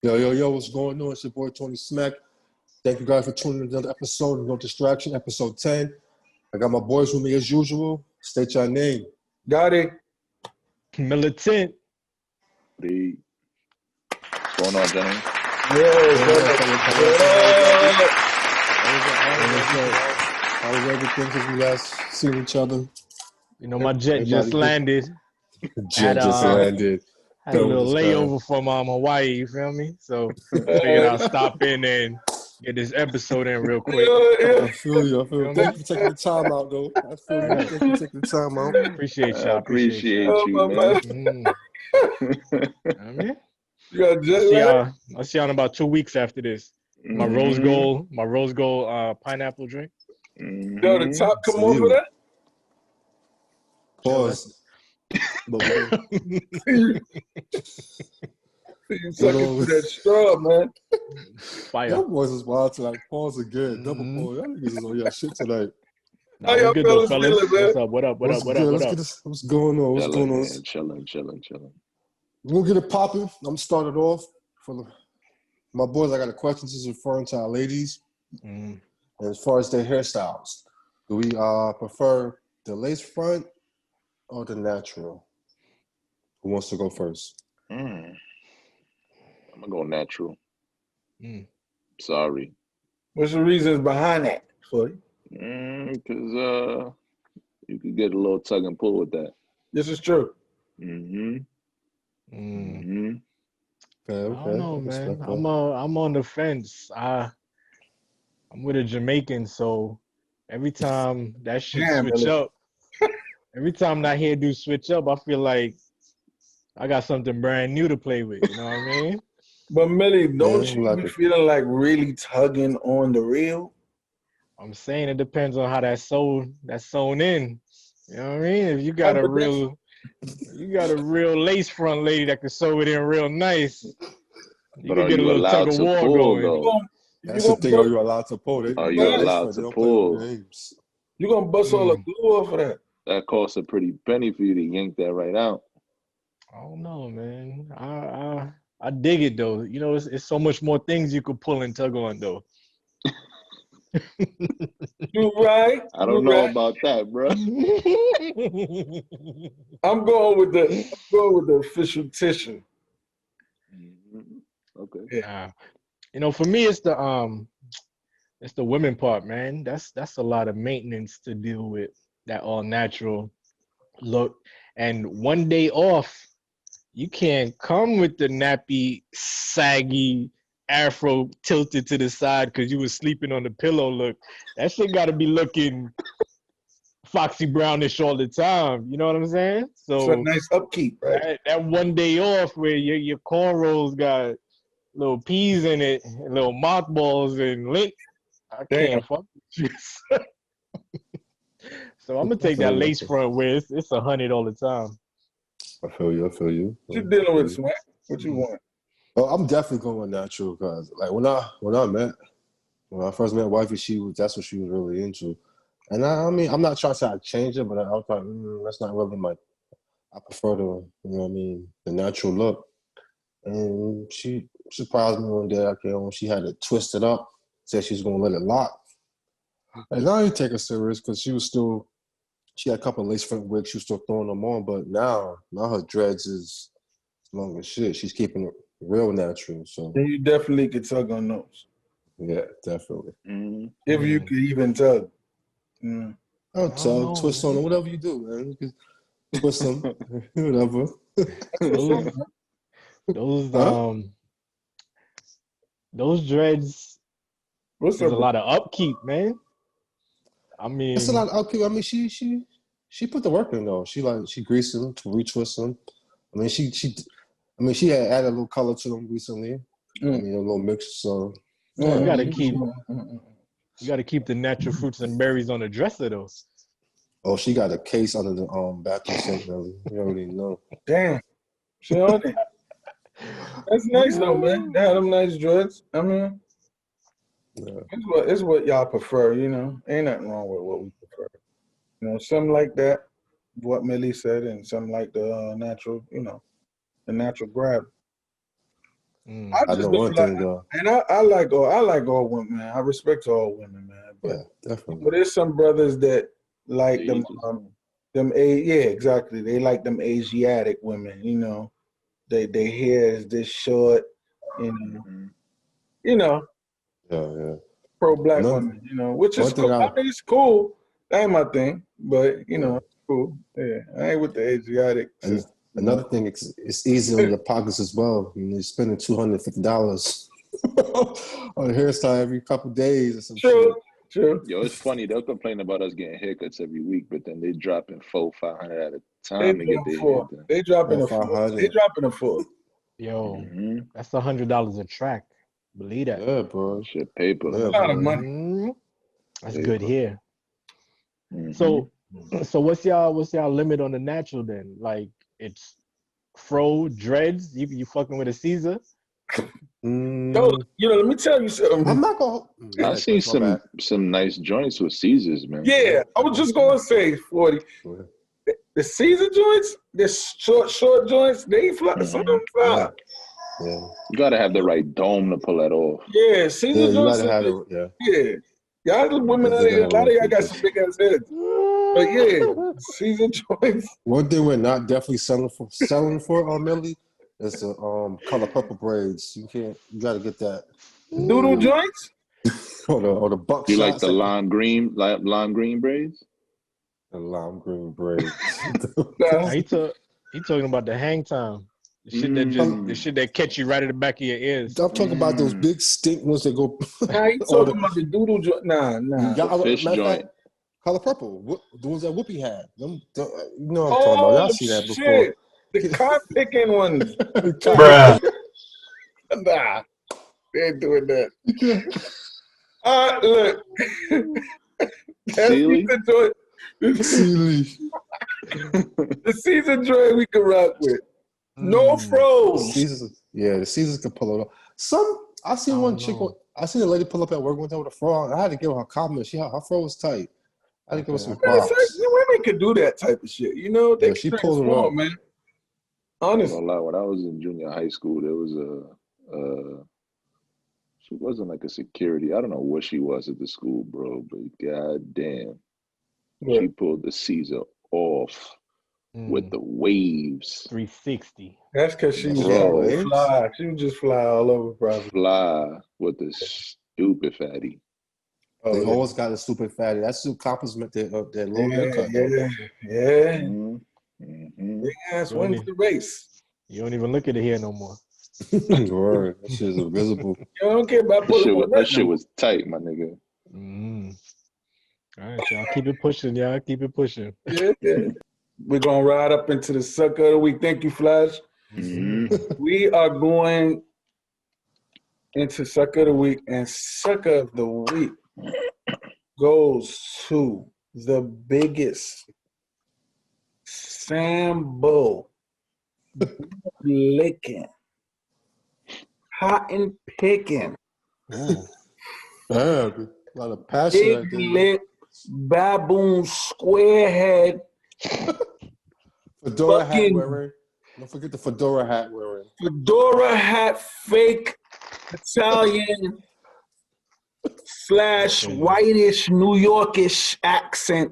Yo, what's going on? It's your boy Tony Smack. Thank you guys for tuning in to another episode of No Distraction, episode 10. I got my boys with me as usual. State your name. Got it. Militant. What's going on, Jenny? How was everything since we last seen each other? You know, my jet just landed. Jet just landed. Had a little layover from Hawaii, you feel me? So figured I'll stop in and get this episode in real quick. I feel you. Thank you for taking the time out, though. I feel you. Thank you for taking the time out. Appreciate y'all. Appreciate you, man. I mean, You got jet I'll see y'all in about 2 weeks after this. My rose gold pineapple drink. Yo, the top come off of that? Pause. You sucking for that straw, man. Fire. Your boys is wild to like pause again. Double pause. Y'all niggas is on your shit tonight. Nah, what's good though, fellas? Feeling, man? What up? What's going on? What's going on? Chilling. We'll get it popping. I'm gonna start it off. My boys, I got a question. This is referring to our ladies. And as far as their hairstyles, do we prefer the lace front or the natural? Who wants to go first? I'm gonna go natural. Sorry. What's the reasons behind that for you? Because you could get a little tug and pull with that. This is true. Okay. I don't know, man. I'm on the fence. I'm with a Jamaican, so every time that shit switch up, every time that hairdo switch up, I feel like I got something brand new to play with. You know what I mean? But Millie, don't you be feeling like really tugging on the reel? I'm saying it depends on how that's sewn in. You know what I mean? If you got a real lace front lady that can sew it in real nice, you can get a little tug of war going. That's the thing. Are you allowed to pull? Are you allowed to pull? You're gonna bust all the glue off of that. That costs a pretty penny for you to yank that right out. I don't know, man. I dig it though. You know, it's so much more things you could pull and tug on though. You right? I don't know about that, bro. I'm going with the official tissue. Okay. Yeah. You know, for me, it's the women part, man. That's a lot of maintenance to deal with, that all natural look. And one day off, you can't come with the nappy, saggy afro tilted to the side because you was sleeping on the pillow look. That shit got to be looking foxy brownish all the time. You know what I'm saying? So it's a nice upkeep, right? That one day off where your cornrows got little peas in it, and little mothballs and lint. I can't fuck with you. So I'm gonna take that lace front where it's 100 all the time. I feel you. What you dealing with, Smack? What you want? Well, I'm definitely going natural because, like, when I first met wifey, that's what she was really into. And I mean, I'm not trying to say I changed it, but I was like, that's not really I prefer the natural look. And she surprised me one day. When she had it twisted up, said she's gonna let it lock. And I didn't take her serious because she had a couple of lace front wigs. She was still throwing them on, but now her dreads is long as shit. She's keeping it real natural. So then you definitely could tug on those. Yeah, definitely. If you could even tug. I'll tug, twist on them, whatever you do, man. You can twist them, whatever. Those dreads. There's a lot of upkeep, man. I mean, it's a lot of upkeep. I mean, she put the work in though. She greased them, retwist them. I mean, she had added a little color to them recently. I mean, a little mix. So you gotta keep the natural fruits and berries on the dresser though. Oh, she got a case under the bathroom sink. You already know. Damn, she on it. That's nice though, man. They had them nice dreads. I mean, it's what y'all prefer, you know. Ain't nothing wrong with what we prefer. You know, something like that, what Millie said, and something like the natural, you know, the natural grab. I I just know don't one like, thing though. and I like all women, man. I respect all women, man. But Yeah, definitely. but there's some brothers that like them, yeah, exactly. They like them Asiatic women, you know. Their hair is this short, you know. You know, Yeah. pro-black Another, women, you know, which is one thing cool. I mean, it's cool. That ain't my thing, but you know, it's cool. Yeah, I ain't with the Asiatic and system. another thing, it's easy on your pockets as well. I mean, you're spending $250 on a hairstyle every couple days or some shit. True. Yo, it's funny. They'll complain about us getting haircuts every week, but then they dropping $400-500 at a They time to get their hair done. They dropping a four. 500. They dropping a four. Yo, that's $100 a track. Believe that. Yeah, bro. Shit, paper. Yeah, A lot of bro. money. That's Paper. good here. So what's y'all limit on the natural then? Like it's fro dreads. You fucking with a Caesar? Yo, you know, let me tell you something. I'm not gonna. I see some nice joints with Caesars, man. Yeah, I was just gonna say 40. The Caesar joints, the short joints, they fly. Some of them fly. Yeah. You gotta have the right dome to pull that off. Yeah, Caesar You joints. gotta have it. Yeah. Yeah, y'all the women out here. A lot of y'all got some big ass heads. But yeah, Caesar joints. One thing we're not definitely selling for Millie, is the color purple braids. You gotta get that. Doodle joints? or the buckshot. You like the lime green braids? The lime green braids. He talking about the hang time. The shit that catch you right at the back of your ears. I'm talking about those big stink ones that go. Nah, you talking about the doodle joint? Nah. The fish joint. Color purple. The ones that Whoopi had. You know what I'm talking about. Y'all see that before. The cotton picking ones. Bruh. Nah, they ain't doing that. Look. Sealy? The season joint we can rock with. No froze. The Caesars can pull it off. I seen one chick. I seen a lady pull up at work one time with a fro. I had to give her a compliment. Her fro was tight. I had to give her some props. Women can do that type of shit. You know, they she pulled it off, man. Honestly, when I was in junior high school, there was she wasn't like a security. I don't know what she was at the school, bro, but goddamn, she pulled the Caesar off with the waves. 360. That's because she was fly. She would just fly all over, probably. Fly with the stupid fatty. They always got a stupid fatty. That's to compliment their little haircut. Yeah. Big ass wins the race. You don't even look at it here no more. Word. That shit is invisible. You don't care about that shit was tight, my nigga. All right, y'all. Keep it pushing, y'all. Keep it pushing. Yeah. We're going to ride up into the sucker of the week. Thank you, Flash. We are going into sucker of the week, and sucker of the week goes to the biggest Sambo licking, cotton picking, A lot of passion. big lip, baboon, square head, fedora hat wearing. Don't forget the fedora hat wearing. Fedora hat, fake Italian / whitish New Yorkish accent.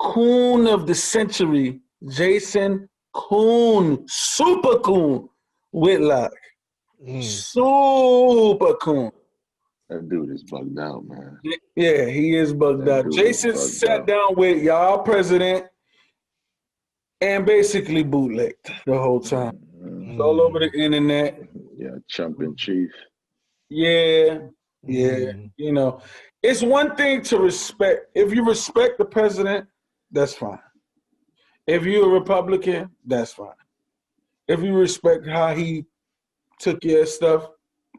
Coon of the century, Jason Coon, super coon, Whitlock, super coon. That dude is bugged out, man. Yeah, he is bugged out. Jason sat down with y'all president and basically bootlegged the whole time. It's all over the internet. Yeah, chump in chief. Yeah. You know, it's one thing to respect. If you respect the president, that's fine. If you're a Republican, that's fine. If you respect how he took your stuff,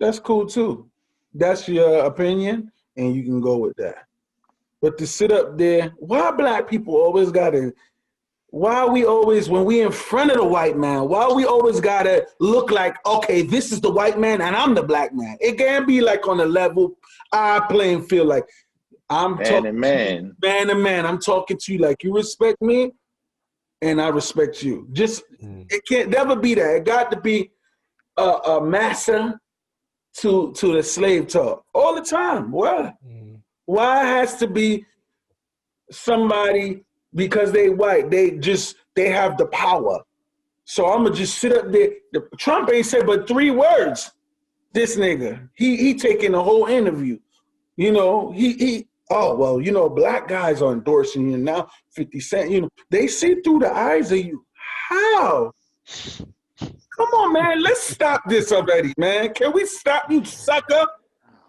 that's cool too. That's your opinion, and you can go with that. But to sit up there, why black people always gotta, why we always, when we in front of the white man, why we always gotta look like, okay, this is the white man and I'm the black man. It can't be like on a level, playing field, like I'm talking man to man. I'm talking to you like you respect me, and I respect you. Just it can't never be that. It got to be a master to the slave talk all the time. Why? Why it has to be somebody because they white? They have the power. So I'm gonna just sit up there. Trump ain't said but 3 words. This nigga, he taking the whole interview. You know, oh well, you know, black guys are endorsing you now. 50 Cent, you know, they see through the eyes of you. How? Come on, man. Let's stop this already, man. Can we stop, you sucker?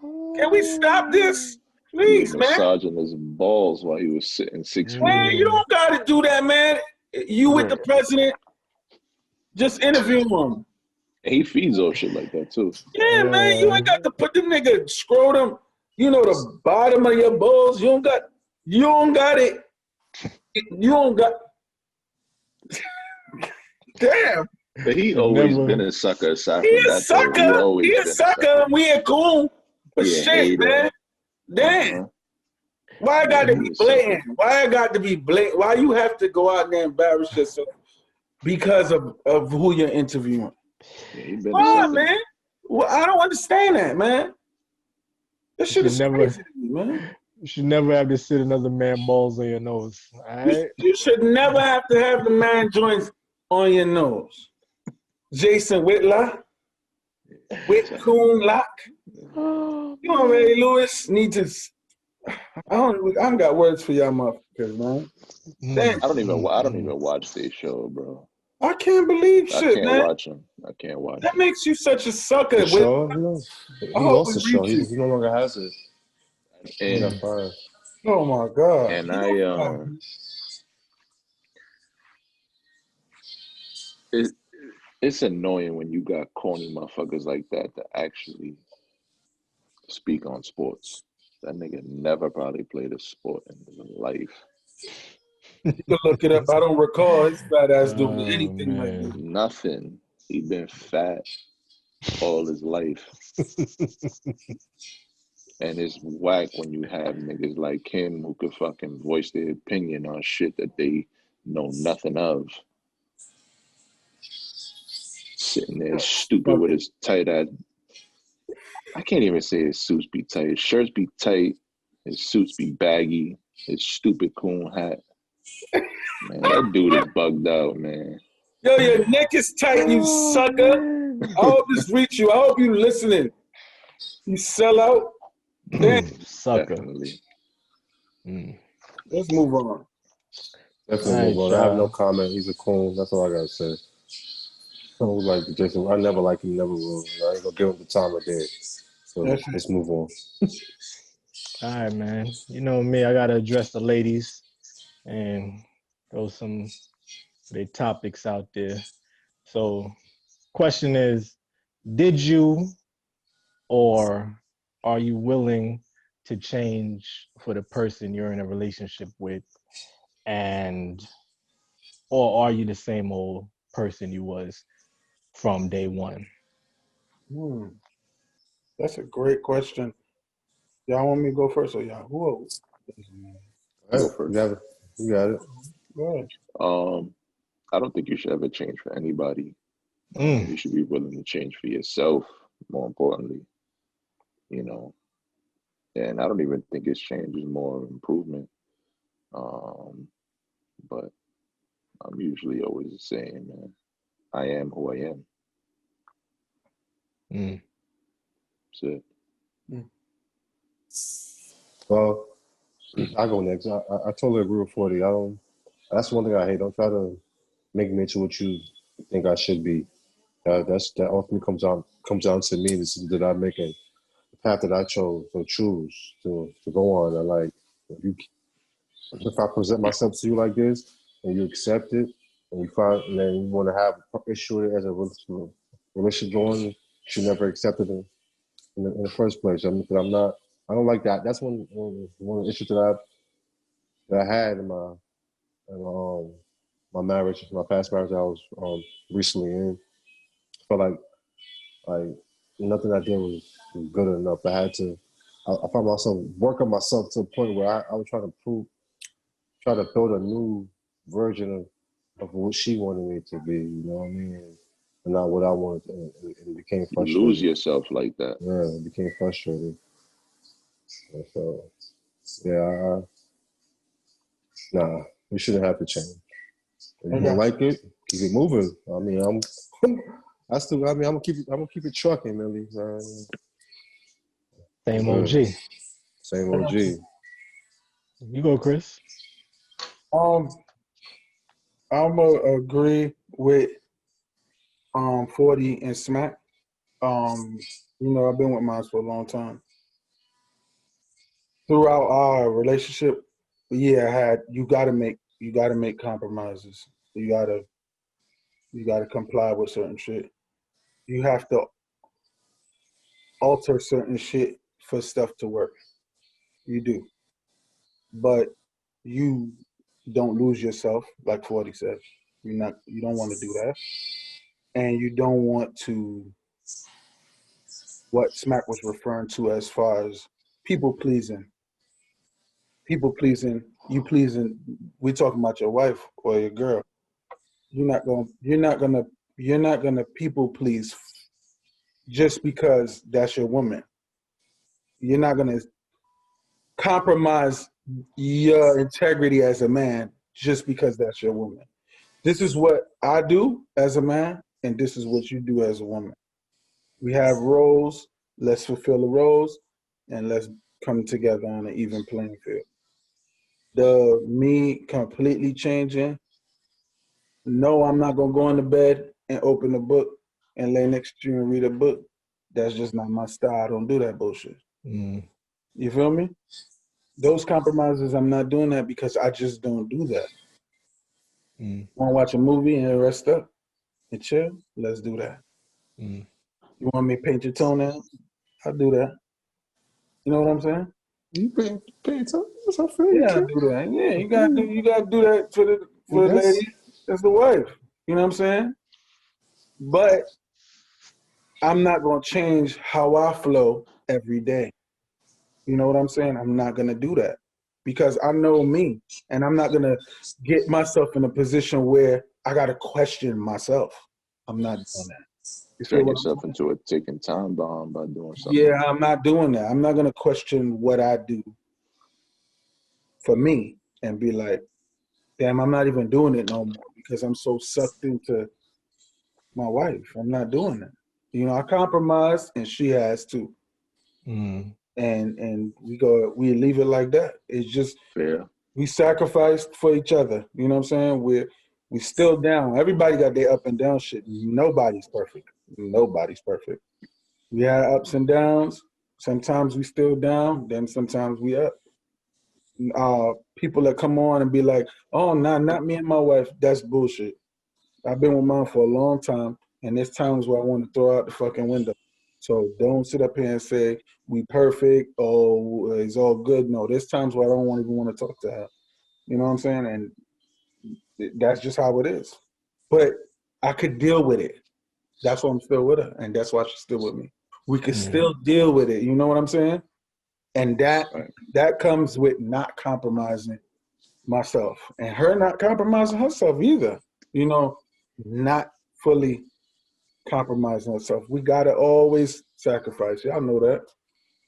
Can we stop this? Please, man. Massaging his balls while he was sitting 6 feet. Man, you don't gotta do that, man. You with the president, just interview him. And he feeds off shit like that too. Yeah, man, you ain't got to put the nigga scrotum, you know, the bottom of your balls. You don't got it. You don't got. Damn. But he always been a sucker. He a sucker. He a sucker. We ain't cool. But shit, man. Damn. Why I got to be blatant? Why I got to be blatant? Why you have to go out there and embarrass yourself because of who you're interviewing? Yeah, why, man? Well, I don't understand that, man. This shit is crazy to me, man. You should never have to sit another man balls on your nose. All right? You should never have to have the man joints on your nose. Jason Whitlock, Whitlock. You already, Lewis, need to. I don't got words for y'all motherfuckers, man. I don't even watch their show, bro. I can't believe shit, man. I can't watch him. I can't watch. That makes you such a sucker. He lost the show. He no longer has it. And, oh my God. And it's annoying when you got corny motherfuckers like that to actually speak on sports. That nigga never probably played a sport in his life. You can look it up. I don't recall his fat ass doing anything like that. Nothing. He been fat all his life. And it's whack when you have niggas like him who could fucking voice their opinion on shit that they know nothing of. Sitting there stupid with his tight ass. I can't even say his suits be tight. His shirts be tight. His suits be baggy. His stupid coon hat. Man, that dude is bugged out, man. Yo, your neck is tight, you sucker. I hope this reach you. I hope you listening. You sell out. Damn. Sucker. Let's move on. Definitely move on. I have no comment. He's a coon. That's all I gotta say. I don't like Jason. I never like him. Never will. I ain't gonna give him the time of day. So let's move on. All right, man. You know me. I gotta address the ladies and throw some of their topics out there. So, question is, did you or are you willing to change for the person you're in a relationship with, or are you the same old person you was from day one? That's a great question. Y'all want me to go first or y'all? Whoa. Go first. You got it. Go ahead. I don't think you should ever change for anybody. You should be willing to change for yourself, more importantly. You know, and I don't even think it's change is more improvement. But I'm usually always the same, man. I am who I am. That's it. Well, I go next. I totally agree with 40. That's one thing I hate. Don't try to make me into what you think I should be. That ultimately comes down to me. This is that I'm making the path that I chose to choose to go on. And like, if I present myself to you like this and you accept it and and then you want to have an issue as a relationship going, you should never accept it in the first place. I mean, I don't like that. That's one of the issues that I had in my marriage, my past marriage I was recently in. I felt like nothing I did was good enough. I found myself working myself to a point where I was trying to build a new version of what she wanted me to be. You know what I mean? and not what I wanted, and it became You frustrating. lose yourself like that. Yeah, it became frustrating. And so, yeah, nah, we shouldn't have to change. If you don't like it, keep it moving. I mean, I'm gonna keep it trucking, Millie. Same OG. Same OG. You go, Chris. I'm gonna agree with 40 and Smack. I've been with mine for a long time. Throughout our relationship, yeah, you gotta make compromises. You gotta comply with certain shit. You have to alter certain shit for stuff to work. You do. But you don't lose yourself, like 40 said. You don't want to do that. And you don't want to what Smack was referring to as far as people pleasing. People pleasing, you pleasing, we're talking about your wife or your girl. You're not gonna people please just because that's your woman. You're not gonna compromise your integrity as a man just because that's your woman. This is what I do as a man, and this is what you do as a woman. We have roles. Let's fulfill the roles, and let's come together on an even playing field. The me completely changing. No, I'm not gonna go into bed and open a book and lay next to you and read a book. That's just not my style. I don't do that bullshit. You feel me? Those compromises, I'm not doing that because I just don't do that. Want to watch a movie and rest up and chill? Let's do that. You want me to paint your toenails? I'll do that. You know what I'm saying? You pay toenails? I feel you. Yeah, I'll do that. Yeah, you gotta do that for the lady. That's the wife. You know what I'm saying? But I'm not gonna change how I flow every day. You know what I'm saying? I'm not gonna do that because I know me, and I'm not gonna get myself in a position where I gotta question myself. I'm not doing that. You feel Turn what yourself into a ticking time bomb by doing something. Yeah, I'm not doing that. I'm not gonna question what I do for me and be like, damn, I'm not even doing it no more because I'm so sucked into my wife. I'm not doing that. I compromise and she has to. And we leave it like that. It's just fair. We sacrificed for each other. You know what I'm saying? We still down. Everybody got their up and down shit. Nobody's perfect. Nobody's perfect. We had ups and downs. Sometimes we still down, then sometimes we up. People that come on and be like, oh, nah, not me and my wife, that's bullshit. I've been with mine for a long time, and there's times where I want to throw out the fucking window. So don't sit up here and say, we perfect, oh, it's all good. No, there's times where I don't even want to talk to her. You know what I'm saying? And that's just how it is. But I could deal with it. That's why I'm still with her, and that's why she's still with me. We could still deal with it. You know what I'm saying? And that comes with not compromising myself, and her not compromising herself either. Not fully compromising herself. We gotta always sacrifice. Y'all know that.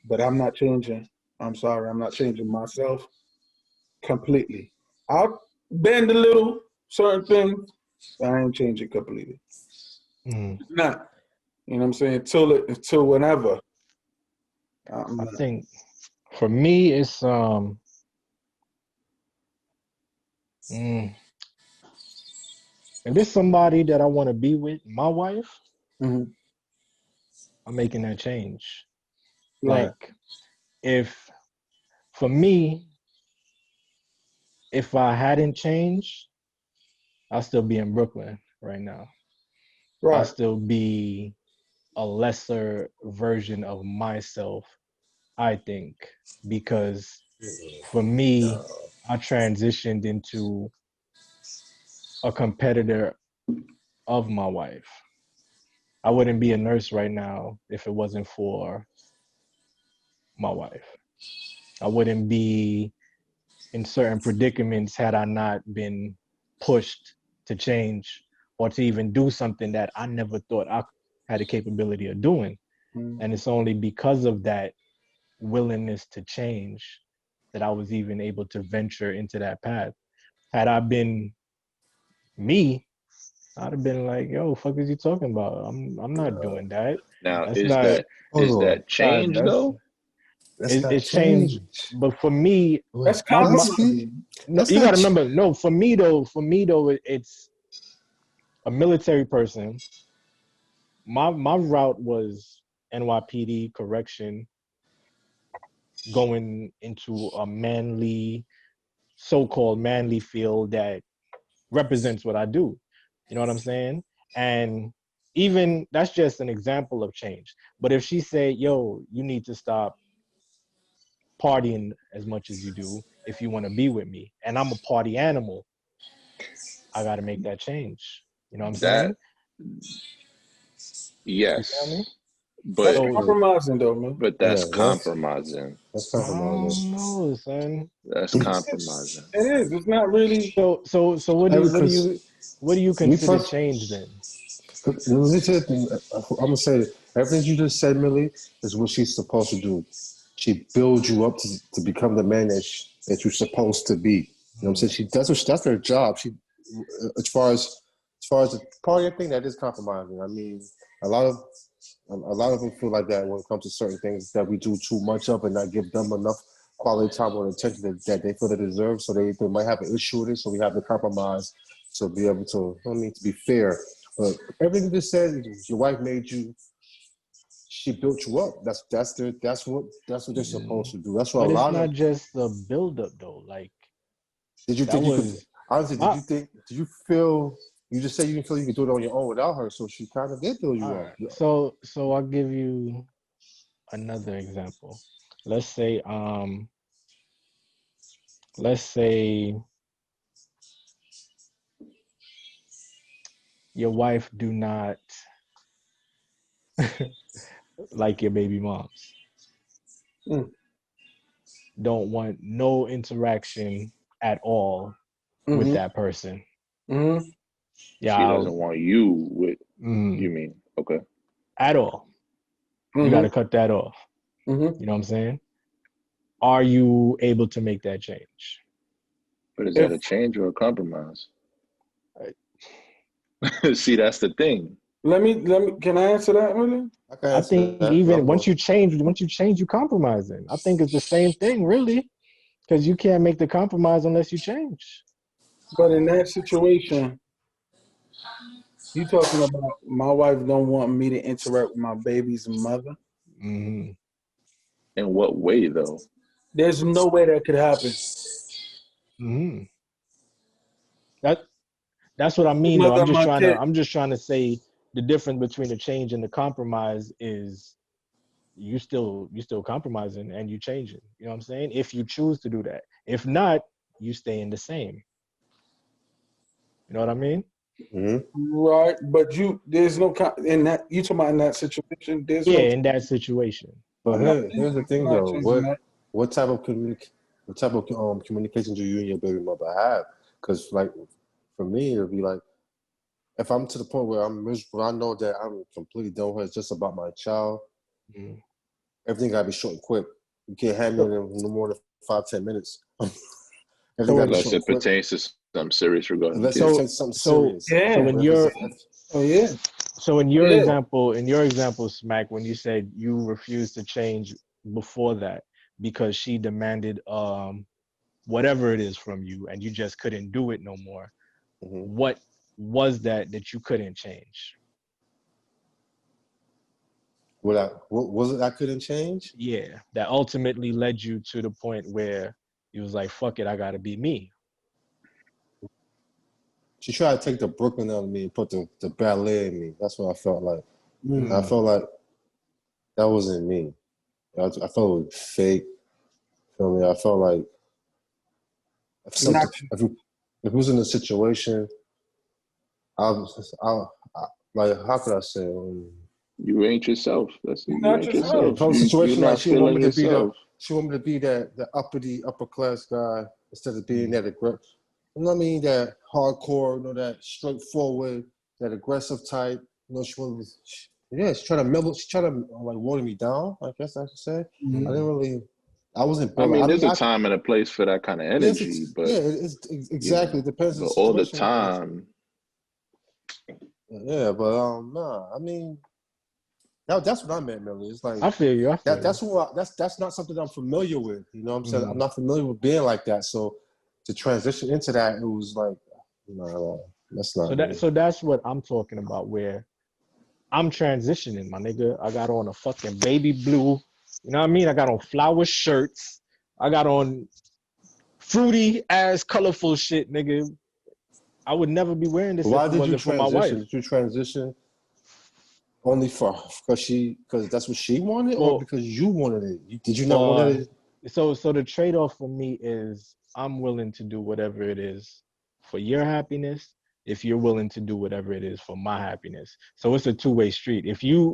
But I'm not changing. I'm sorry, I'm not changing myself completely. I'll bend a little certain things, but I ain't changing completely. It's not. You know what I'm saying? Until whenever. I think for me it's if there's somebody that I want to be with, my wife, I'm making that change. Right. Like, for me, if I hadn't changed, I'll still be in Brooklyn right now. Right. I'll still be a lesser version of myself, I think, because for me, I transitioned into a competitor of my wife. I wouldn't be a nurse right now if it wasn't for my wife. I wouldn't be in certain predicaments had I not been pushed to change or to even do something that I never thought I had the capability of doing. And it's only because of that willingness to change that I was even able to venture into that path. Had I been me, I'd have been like, "Yo, fuck is you talking about? I'm not doing that. Now, That's not. is that change That's though? it's changed." But for me, That's my compromising. no, you got to remember. No, for me though, it's a military person. My route was NYPD correction, going into a manly, so-called manly field that represents what I do. You know what I'm saying? And even that's just an example of change. But if she said, "Yo, you need to stop partying as much as you do if you want to be with me," and I'm a party animal, I got to make that change. You know what I'm saying? That You feel me? yes, That's but So compromising, though, man. that's Yeah, compromising. that's I compromising. don't know, son. That's compromising. It is. It's not really. So what do you Me consider first, change then? I'm gonna say everything you just said, Millie, is what she's supposed to do. She builds you up to become the man that you're supposed to be. You know what I'm saying? That's her job. She, as far as the party thing, that is compromising. I mean, a lot of them feel like that when it comes to certain things that we do too much of and not give them enough quality time or attention that they feel they deserve. So they might have an issue with it. So we have to compromise to be able to, to be fair. But everything you just said, your wife made you. She built you up. That's what they're supposed to do. That's what But a it's lot of. not just the buildup though. Like Did you that think you could? was Honestly, my, did you feel? You just said you didn't feel you could do it on your own without her. So she kind of did build you all up. right. So I'll give you another example. Let's say let's say your wife do not like your baby moms. Mm. Don't want no interaction at all with that person. Mm-hmm. Yeah, She doesn't want you with. mm, You mean okay? at all. You got to cut that off. Mm-hmm. You know what I'm saying? Are you able to make that change? But is that a change or a compromise? See, that's the thing. Let me. Can I answer that, really? I think even once you change, you compromising. I think it's the same thing, really, because you can't make the compromise unless you change. But in that situation, you talking about my wife don't want me to interact with my baby's mother. Mm-hmm. In what way, though? There's no way that could happen. Mm-hmm. That's what I mean, though. Mother, my kid. I'm just trying to say the difference between the change and the compromise is you still compromising and you changing. You know what I'm saying? If you choose to do that. If not, you stay in the same. You know what I mean? Mm-hmm. Right, but there's no in that you talking about in that situation. There's no. In that situation. But here's the thing, though. What type of communication do you and your baby mother have? Because, like, for me, it'll be like, if I'm to the point where I'm miserable, I know that I'm completely done with her. It's just about my child. Mm-hmm. Everything gotta be short and quick. You can't have me in no more than 5-10 minutes. Unless it pertains to something serious regarding unless it pertains to something serious. Yeah. So when you're So in your example, Smack, when you said you refused to change before that because she demanded whatever it is from you and you just couldn't do it no more, what was that you couldn't change? What was it I couldn't change? Yeah, that ultimately led you to the point where you was like, fuck it, I gotta be me. She tried to take the Brooklyn out of me and put the ballet in me. That's what I felt like. Mm. I felt like that wasn't me. I felt it was fake. Feel me? I felt like if it was in a situation, like, how could I say? You ain't yourself. That's you not ain't yourself. From a situation like she wanted me to be the upper class guy instead of being that aggressive. You know what I mean? That hardcore, that straightforward, that aggressive type. You know, she wanted. She tried to mellow. She tried to like water me down. I guess I should say. Mhm. I didn't really. I wasn't. I mean, there's a I, time and a place for that kind of energy, but it's exactly. It depends on but the all the situation. time. Yeah, but nah. I mean, that's what I meant, Millie. It's like I feel you. that's not something I'm familiar with. You know what I'm saying? I'm not familiar with being like that. So to transition into that, it was like, that's not. So that's what I'm talking about. Where I'm transitioning, my nigga. I got on a fucking baby blue. You know what I mean? I got on flower shirts. I got on fruity ass colorful shit, nigga. I would never be wearing this Why if it did you wasn't for my wife. transition? Did you transition only because that's what she wanted, or because you wanted it? Did you not want it? So the trade-off for me is I'm willing to do whatever it is for your happiness if you're willing to do whatever it is for my happiness. So it's a two-way street.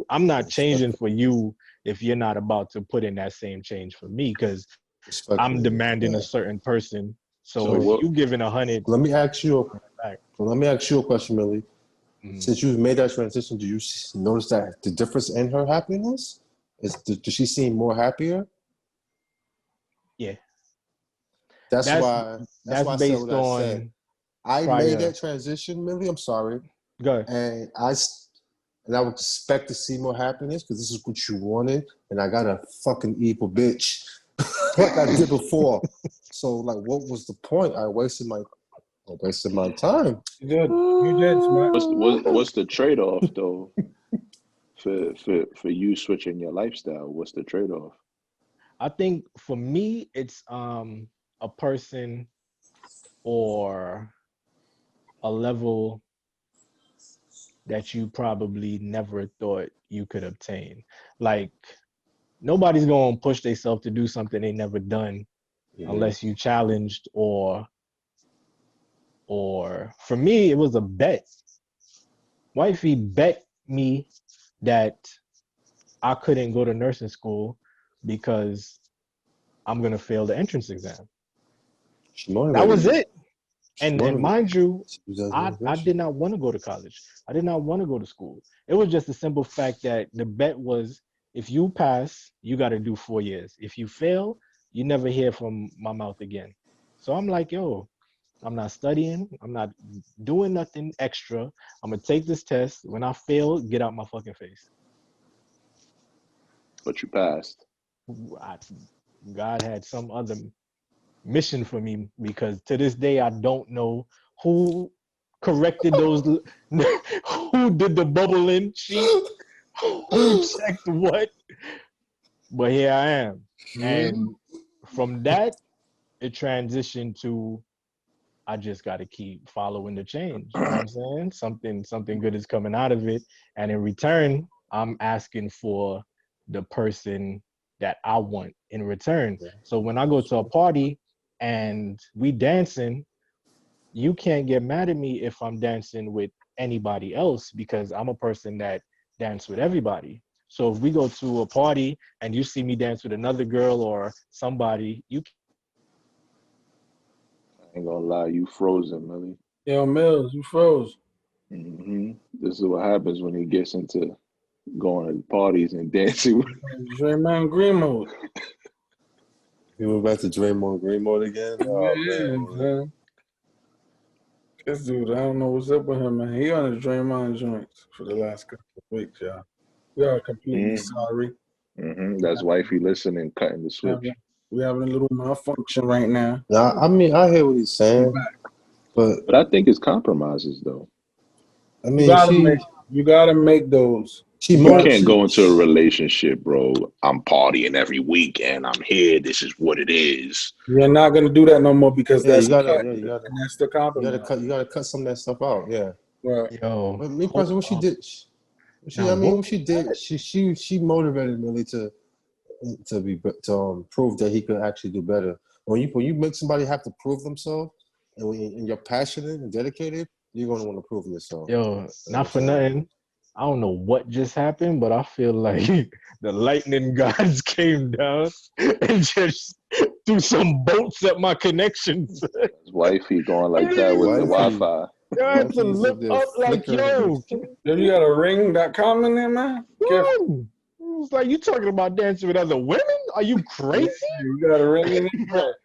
I'm not changing for you if you're not about to put in that same change for me, because I'm demanding a certain person. So if you giving 100, let me ask you a question, Millie. Mm-hmm. Since you've made that transition, do you notice that the difference in her happiness does she seem more happier? Yeah. That's why I said what I said. I made that transition, Millie. I'm sorry. Go ahead. And I would expect to see more happiness because this is what you wanted, and I got a fucking evil bitch like I did before. So like, what was the point? I wasted my time. You did, Smack. What's the trade-off though for you switching your lifestyle? What's the trade-off? I think for me, it's a person or a level that you probably never thought you could obtain. Like, nobody's going to push themselves to do something they never done unless you challenged or for me, it was a bet. Wifey bet me that I couldn't go to nursing school because I'm going to fail the entrance exam. That was it. And mind you, I did not want to go to college. I did not want to go to school. It was just a simple fact that the bet was, if you pass, you got to do 4 years. If you fail, you never hear from my mouth again. So I'm like, yo, I'm not studying. I'm not doing nothing extra. I'm going to take this test. When I fail, get out my fucking face. But you passed. God had some other mission for me, because to this day I don't know who corrected those, who did the bubbling sheet, who checked what, but here I am. And from that, it transitioned to, I just got to keep following the change. You know what I'm saying? Something good is coming out of it, and in return, I'm asking for the person that I want in return. So when I go to a party and we dancing, you can't get mad at me if I'm dancing with anybody else, because I'm a person that dance with everybody. So if we go to a party and you see me dance with another girl or somebody, you I ain't gonna lie, you frozen, Millie. Yo, Mills, you froze. This is what happens when he gets into going to parties and dancing. Draymond Green mode. You went back to Draymond Green mode again? Oh, man. This dude, I don't know what's up with him, man. He on the Draymond joints for the last couple of weeks, y'all. We are completely sorry. That's wifey listening, cutting the switch. We're having a little malfunction right now. Nah, I mean, I hear what he's saying, but I think it's compromises, though. I mean, you gotta make those. You can't go into a relationship, bro. I'm partying every weekend. I'm here. This is what it is. You're not gonna do that no more, because that's you gotta, that's the compromise. You gotta cut some of that stuff out. Yeah. Right. Yo, me personally, what she did, what she did, she motivated Millie to prove that he could actually do better. When you make somebody have to prove themselves, and you're passionate and dedicated, you're gonna want to prove yourself. Yo, not for nothing, I don't know what just happened, but I feel like the lightning gods came down and just threw some bolts at my connections. His wifey going like that with the Wi-Fi. You had to Monkeys, look they're up like, flickering. Yo, you got a ring.com in there, man? Careful. yo. It's like, you talking about dancing with other women? Are you crazy? You got a ring in there?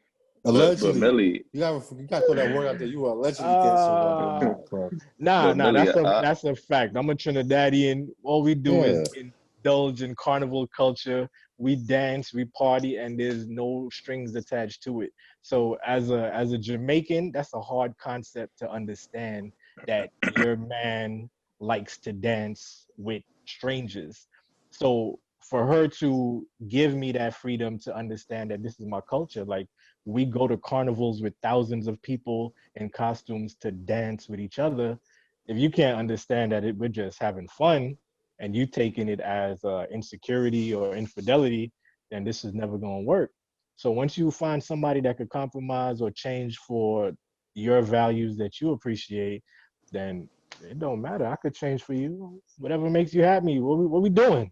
But Allegedly. Millie, You gotta throw that word out there. You were allegedly dancing with other club. Nah, Millie, that's a fact. I'm a Trinidadian. All we do is Yeah. indulge in carnival culture. We dance, we party, and there's no strings attached to it. So as a Jamaican, that's a hard concept to understand, that your man likes to dance with strangers. So for her to give me that freedom to understand that this is my culture, like, we go to carnivals with thousands of people in costumes to dance with each other. If you can't understand that we're just having fun, and you taking it as insecurity or infidelity, then this is never going to work. So once you find somebody that could compromise or change for your values that you appreciate, then it don't matter. I could change for you. Whatever makes you happy. What we doing?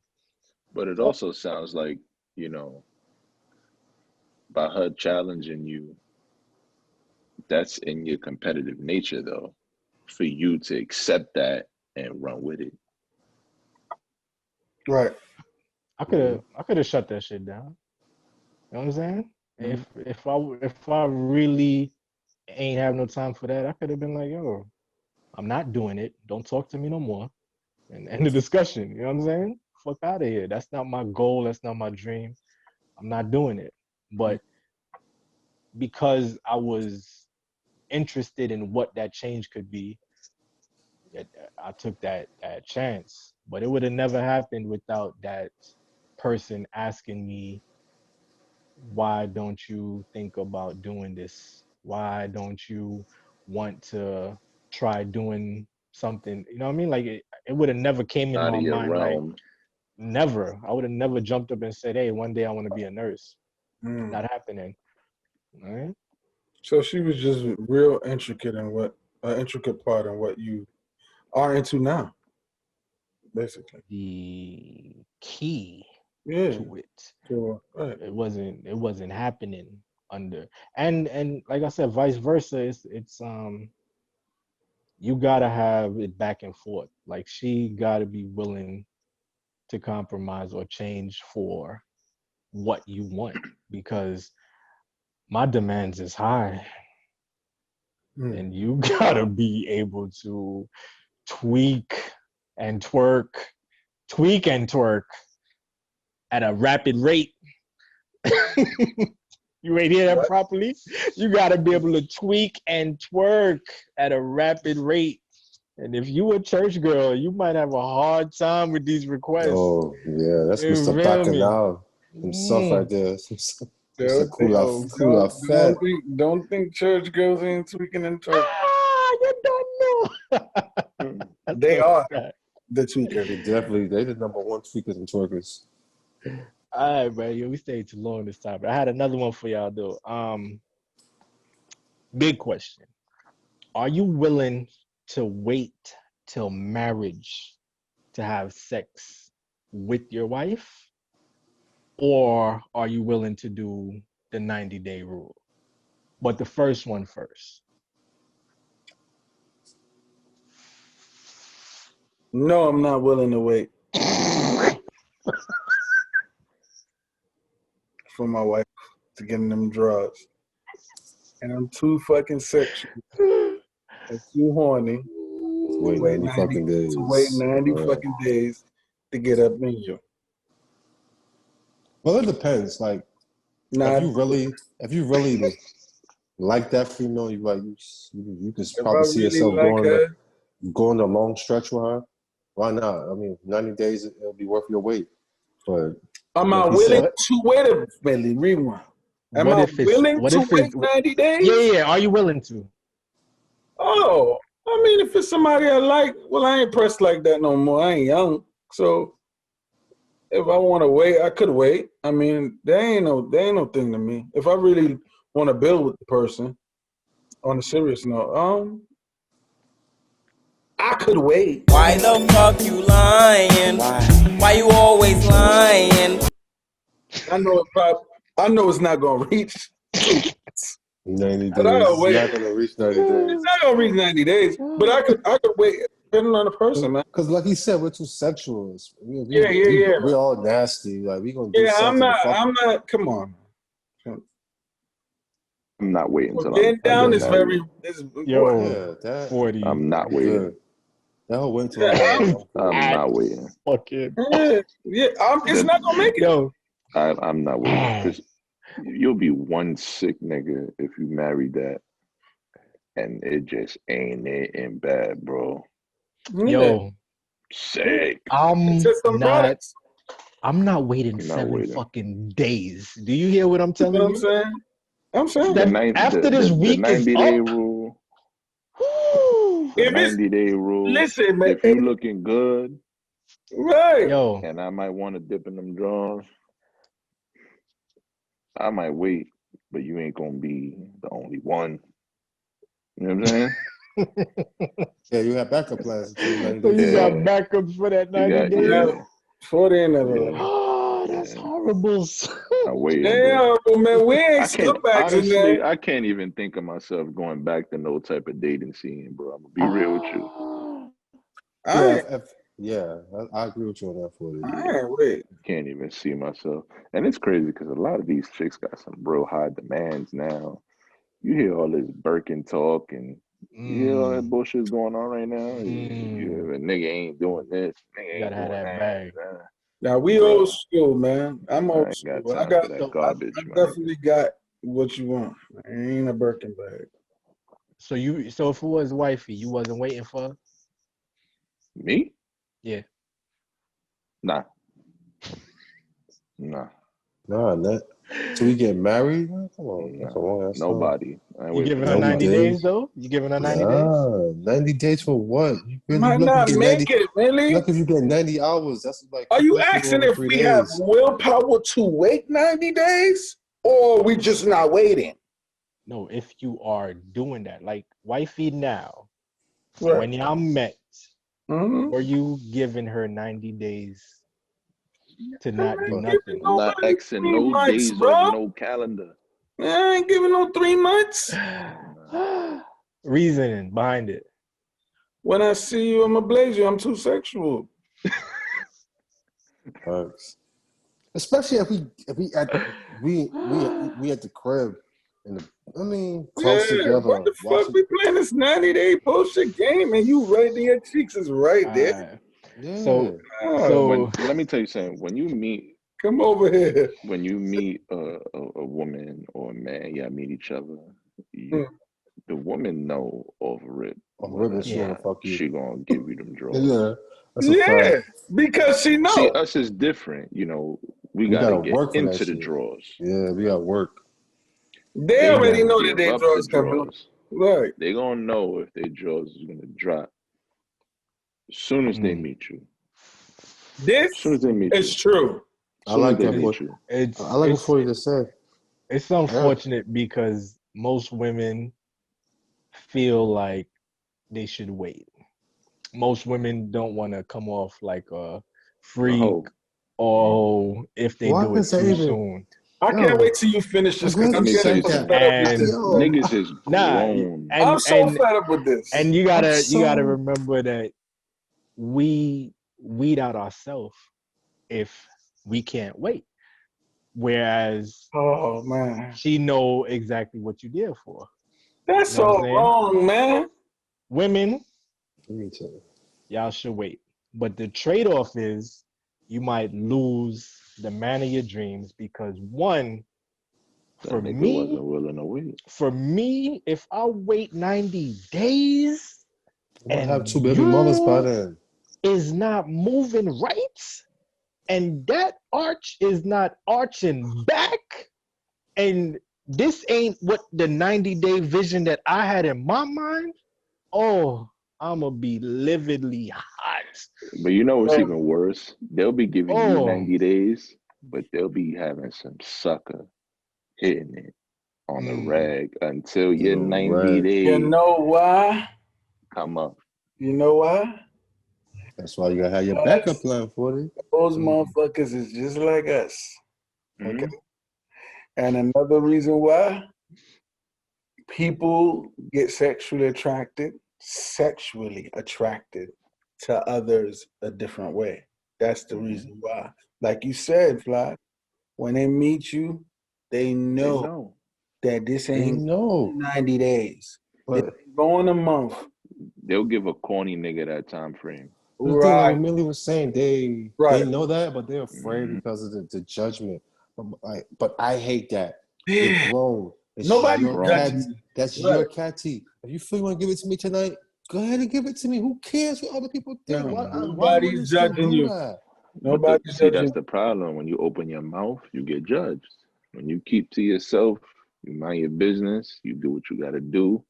but it also sounds like, you know, by her challenging you, that's in your competitive nature, though, for you to accept that and run with it. Right. I could have shut that shit down. You know what I'm saying? If I really ain't have no time for that, I could have been like, yo, I'm not doing it. Don't talk to me no more. And end the discussion. You know what I'm saying? Fuck out of here. That's not my goal. That's not my dream. I'm not doing it. But because I was interested in what that change could be, I took that chance. But it would have never happened without that person asking me, why don't you think about doing this? Why don't you want to try doing something? You know what I mean? Like, it would have never came in Out my of your mind. Like, realm. never. I would have never jumped up and said, hey, one day I want to be a nurse. Not happening. All right? So she was just real intricate in intricate part in what you are into now, basically. The key Yeah. to it. Sure. Right. It wasn't happening under, and like I said, vice versa. It's you gotta have it back and forth. Like, she gotta be willing to compromise or change for what you want, because my demands is high, and you gotta be able to tweak and twerk at a rapid rate. You ain't hear that properly? You gotta be able to tweak and twerk at a rapid rate. And if you a church girl, you might have a hard time with these requests. Oh, yeah, that's You Mr. feel me? Bacchanal himself right there. Mr. Don't think church girls ain't tweaking and twerking. You don't know. They are the tweakers. They the number one tweakers and twerkers. All right, man. We stayed too long this time. But I had another one for y'all, though. Big question. Are you willing to wait till marriage to have sex with your wife? Or are you willing to do the 90-day rule? But the first one first. No, I'm not willing to wait for my wife to get in them drugs. And I'm too fucking sexual and too horny Wait 90 fucking days. To wait 90 fucking days to get up in you. Well, it depends. Like, if you really like that female, you can probably see yourself going a long stretch with her. Why not? I mean, 90 days, it'll be worth your wait. But am I willing to wait a minute? Rewind. Am I willing to wait 90 days? Yeah. Are you willing to? Oh, I mean, if it's somebody I like, well, I ain't pressed like that no more. I ain't young. So if I want to wait, I could wait. I mean, there ain't no thing to me. If I really want to build with the person on a serious note, I could wait. Why the fuck you lying? Why you always lying? I know it's not gonna reach 2 months. 90 days. But I don't It's wait. not gonna reach 90 days. It's not gonna reach 90 days, but I could wait depending on the person, man. Because like he said, we're too sexual. Yeah. We're all nasty. Like we gonna do Yeah, something. I'm not. Come on. I'm not waiting until Getting I down get is married. very is Yo, important. Yeah, that 40. I'm not waiting. good. That whole wait till Yeah, I'm not waiting. Fucking. It's not gonna make it. Yo. I'm not waiting because you'll be one sick nigga if you marry that, and it just ain't it in bad, bro. Yo. Sick. I'm Just some not. products. I'm not waiting I'm not 7 waiting. fucking days. Do you hear what I'm You know telling what you? I'm saying? After this week is 90-day up. rule. Woo. The If it's 90-day rule. listen, man. If you looking good, Right. Yo. and I might want to dip in them drawers, I might wait, but you ain't gonna be the only one. You know what I'm saying? Yeah, you have backup plans. So you got backups for that 90 days? Yeah. 40 and Yeah. Oh, that's horrible. I wait. Damn, man, we ain't scumbags in there. I can't even think of myself going back to no type of dating scene, bro. I'm gonna be real with you. I agree with you on that 40. I ain't wait. Can't even see myself. And it's crazy because a lot of these chicks got some real high demands now. You hear all this Birkin talk and you hear all that bullshit going on right now. You a nigga ain't doing this, nigga You gotta have that bag. Now we old school, man. I'm I old ain't school. got I time got for that garbage, I man. definitely got what you want. I ain't a Birkin bag. So if it was wifey, you wasn't waiting for her? Me? Yeah. Nah. Nah, that. So we get married? Come on, that's a Nah. long ass time. Nobody. You giving her 90 days though? You giving her 90 days? 90 days for what? You really Might look not if you get make 90, it, really. look if you get 90 hours. That's like Are you that's asking over if 3 we have days. willpower to wait 90 days? Or we just not waiting? No, if you are doing that, like wifey now, Right. when y'all met, Mm-hmm. were you giving her 90 days to not do I'm nothing? I'm not Xing no days off no calendar. I ain't giving no 3 months. Reasoning behind it. When I see you, I'm a blazer. I'm too sexual. Thanks. Especially if we at the crib and close together. What the fuck? We playing this 90-day bullshit game and you right there, your cheeks is right there. Yeah. So Let me tell you something. When you meet come over here. When you meet a woman or a man, y'all meet each other. The woman know off rip. She gonna give you them draws. Yeah, that's a fact. Because she knows. See, us is different. You know, we gotta get work into the draws. Yeah, we gotta work. They already know that their draws coming. Right. They gonna know if their draws is gonna drop as soon as they meet you. This is true. I like that. I like what you just said. It's unfortunate because most women feel like they should wait. Most women don't want to come off like a freak or if they do it too soon. I can't wait till you finish this because I'm getting fed up with this. Niggas is grown. I'm so fed up with this. And you gotta remember that we weed out ourselves if we can't wait. Whereas she know exactly what you're there for. That's so wrong, man. Women, y'all should wait. But the trade-off is you might lose the man of your dreams because one, for me, wasn't willing to wait. For me, if I wait 90 days and have 2 baby mothers by then, is not moving right, and that arch is not arching back, and this ain't what the 90-day vision that I had in my mind, I'm gonna be lividly hot. But you know what's even worse? They'll be giving you 90 days, but they'll be having some sucker hitting it on the rag until your 90 days. You know why? Come up. You know why? That's why you gotta have your backup plan for it. Those motherfuckers is just like us. Okay. And another reason why, people get sexually attracted to others a different way. That's the reason why. Like you said, Fly, when they meet you, they know that this ain't 90 days. But it's going a month. They'll give a corny nigga that time frame. The thing like Millie was saying, they know that, but they're afraid because of the judgment. But I hate that. You're grown. Nobody's judging. That's your catty. If you feel you want to give it to me tonight, go ahead and give it to me. Who cares what other people think? Nobody's judging you. Nobody's judging. See, that's the problem. When you open your mouth, you get judged. When you keep to yourself, you mind your business. You do what you got to do.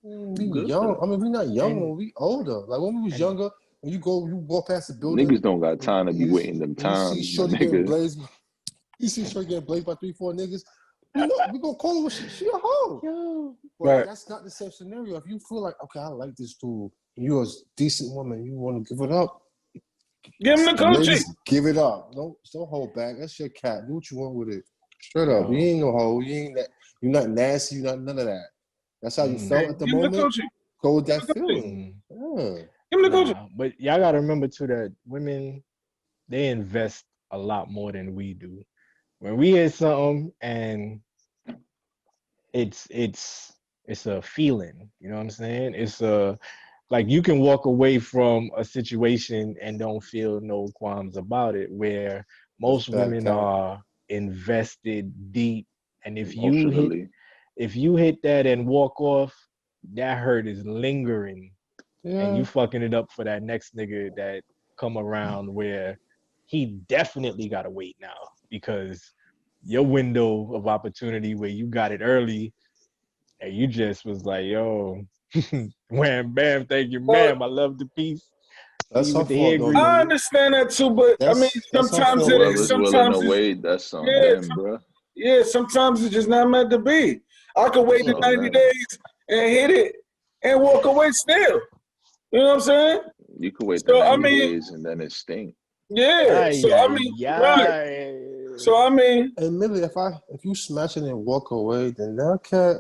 We young. I mean, we're not young when we older. Like when we was younger, when you walk past the building. Niggas don't got time to be waiting them times. You see Shorty getting blazed. You see Shorty getting blazed by 3-4 niggas. We gonna call her she a hoe. But that's not the same scenario. If you feel like, okay, I like this dude, you're a decent woman, you want to give it up. Give him the coochie. Give it up. Don't hold back. That's your cat. Do what you want with it. Straight up. You ain't no hoe. You ain't that. You're not nasty. You're not none of that. That's how you felt at the moment. Go with that feeling. Give him the coochie. But y'all gotta remember too that women, they invest a lot more than we do. When we hear something and it's a feeling, you know what I'm saying? It's like you can walk away from a situation and don't feel no qualms about it, where most women are invested deep, and if you hit that and walk off, that hurt is lingering, and you fucking it up for that next nigga that come around where he definitely gotta wait now because your window of opportunity where you got it early and you just was like, yo, wham, bam, thank you, ma'am. I love the piece. That's her fault, I understand that too, but I mean, sometimes that's on them, bro. Yeah, sometimes it's just not meant to be. I could wait the 90 days and hit it and walk away still. You know what I'm saying? You could wait the 90 days and then it stinks. Yeah. So I mean, and Millie, if you smash it and walk away, then that cat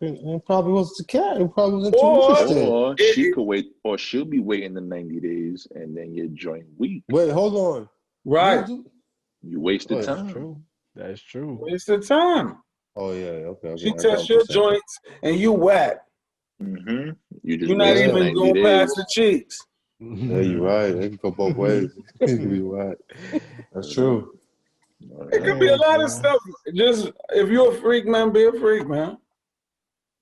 it probably was the cat. It probably wasn't too interested. Or she could wait, or she'll be waiting the 90 days, and then your joint weak. Wait, hold on. Right. You wasted time. That's true. Wasted time. Oh yeah, okay. She touched your joints and you whack. Mm-hmm. You're not even going past the cheeks. Yeah, you're right. It can go both ways. It can be right. That's true. It could be a lot of stuff. Just if you're a freak, man, be a freak, man.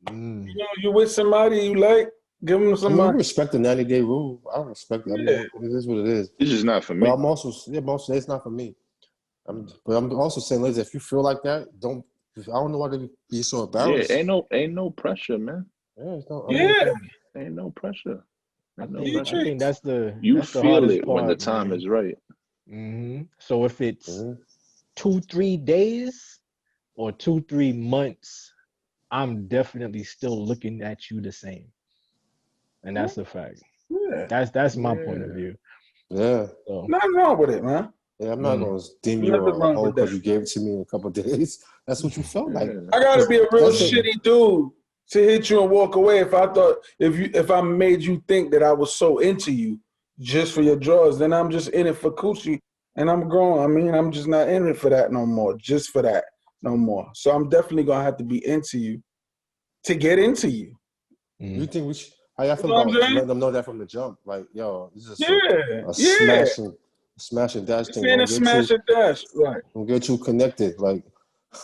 You know, you with somebody you like, give them somebody. I respect the 90-day rule. I respect it. I mean, it is what it is. It's just not for me. But I'm also, it's not for me. But I'm also saying, ladies, if you feel like that, I don't know why they be so embarrassed. Yeah, ain't no pressure, man. Ain't no pressure. I think that's you that's the feel it part, when the time is right. So if it's 2-3 days or 2-3 months, I'm definitely still looking at you the same, and that's a fact. Yeah. That's my point of view. Yeah. So. Nothing wrong with it, man. Yeah, I'm not gonna deem you a hoe because you gave it to me in a couple of days. That's what you felt like. I gotta be a real shitty dude to hit you and walk away. If I thought if I made you think that I was so into you just for your drawers, then I'm just in it for coochie and I'm grown. I mean, I'm just not in it for that no more. Just for that no more. So I'm definitely gonna have to be into you to get into you. You think we should? How y'all feel about letting them know that from the jump? Like, yo, this is a smash and dash thing. It's a smash and dash, right? Don't get too connected. Like,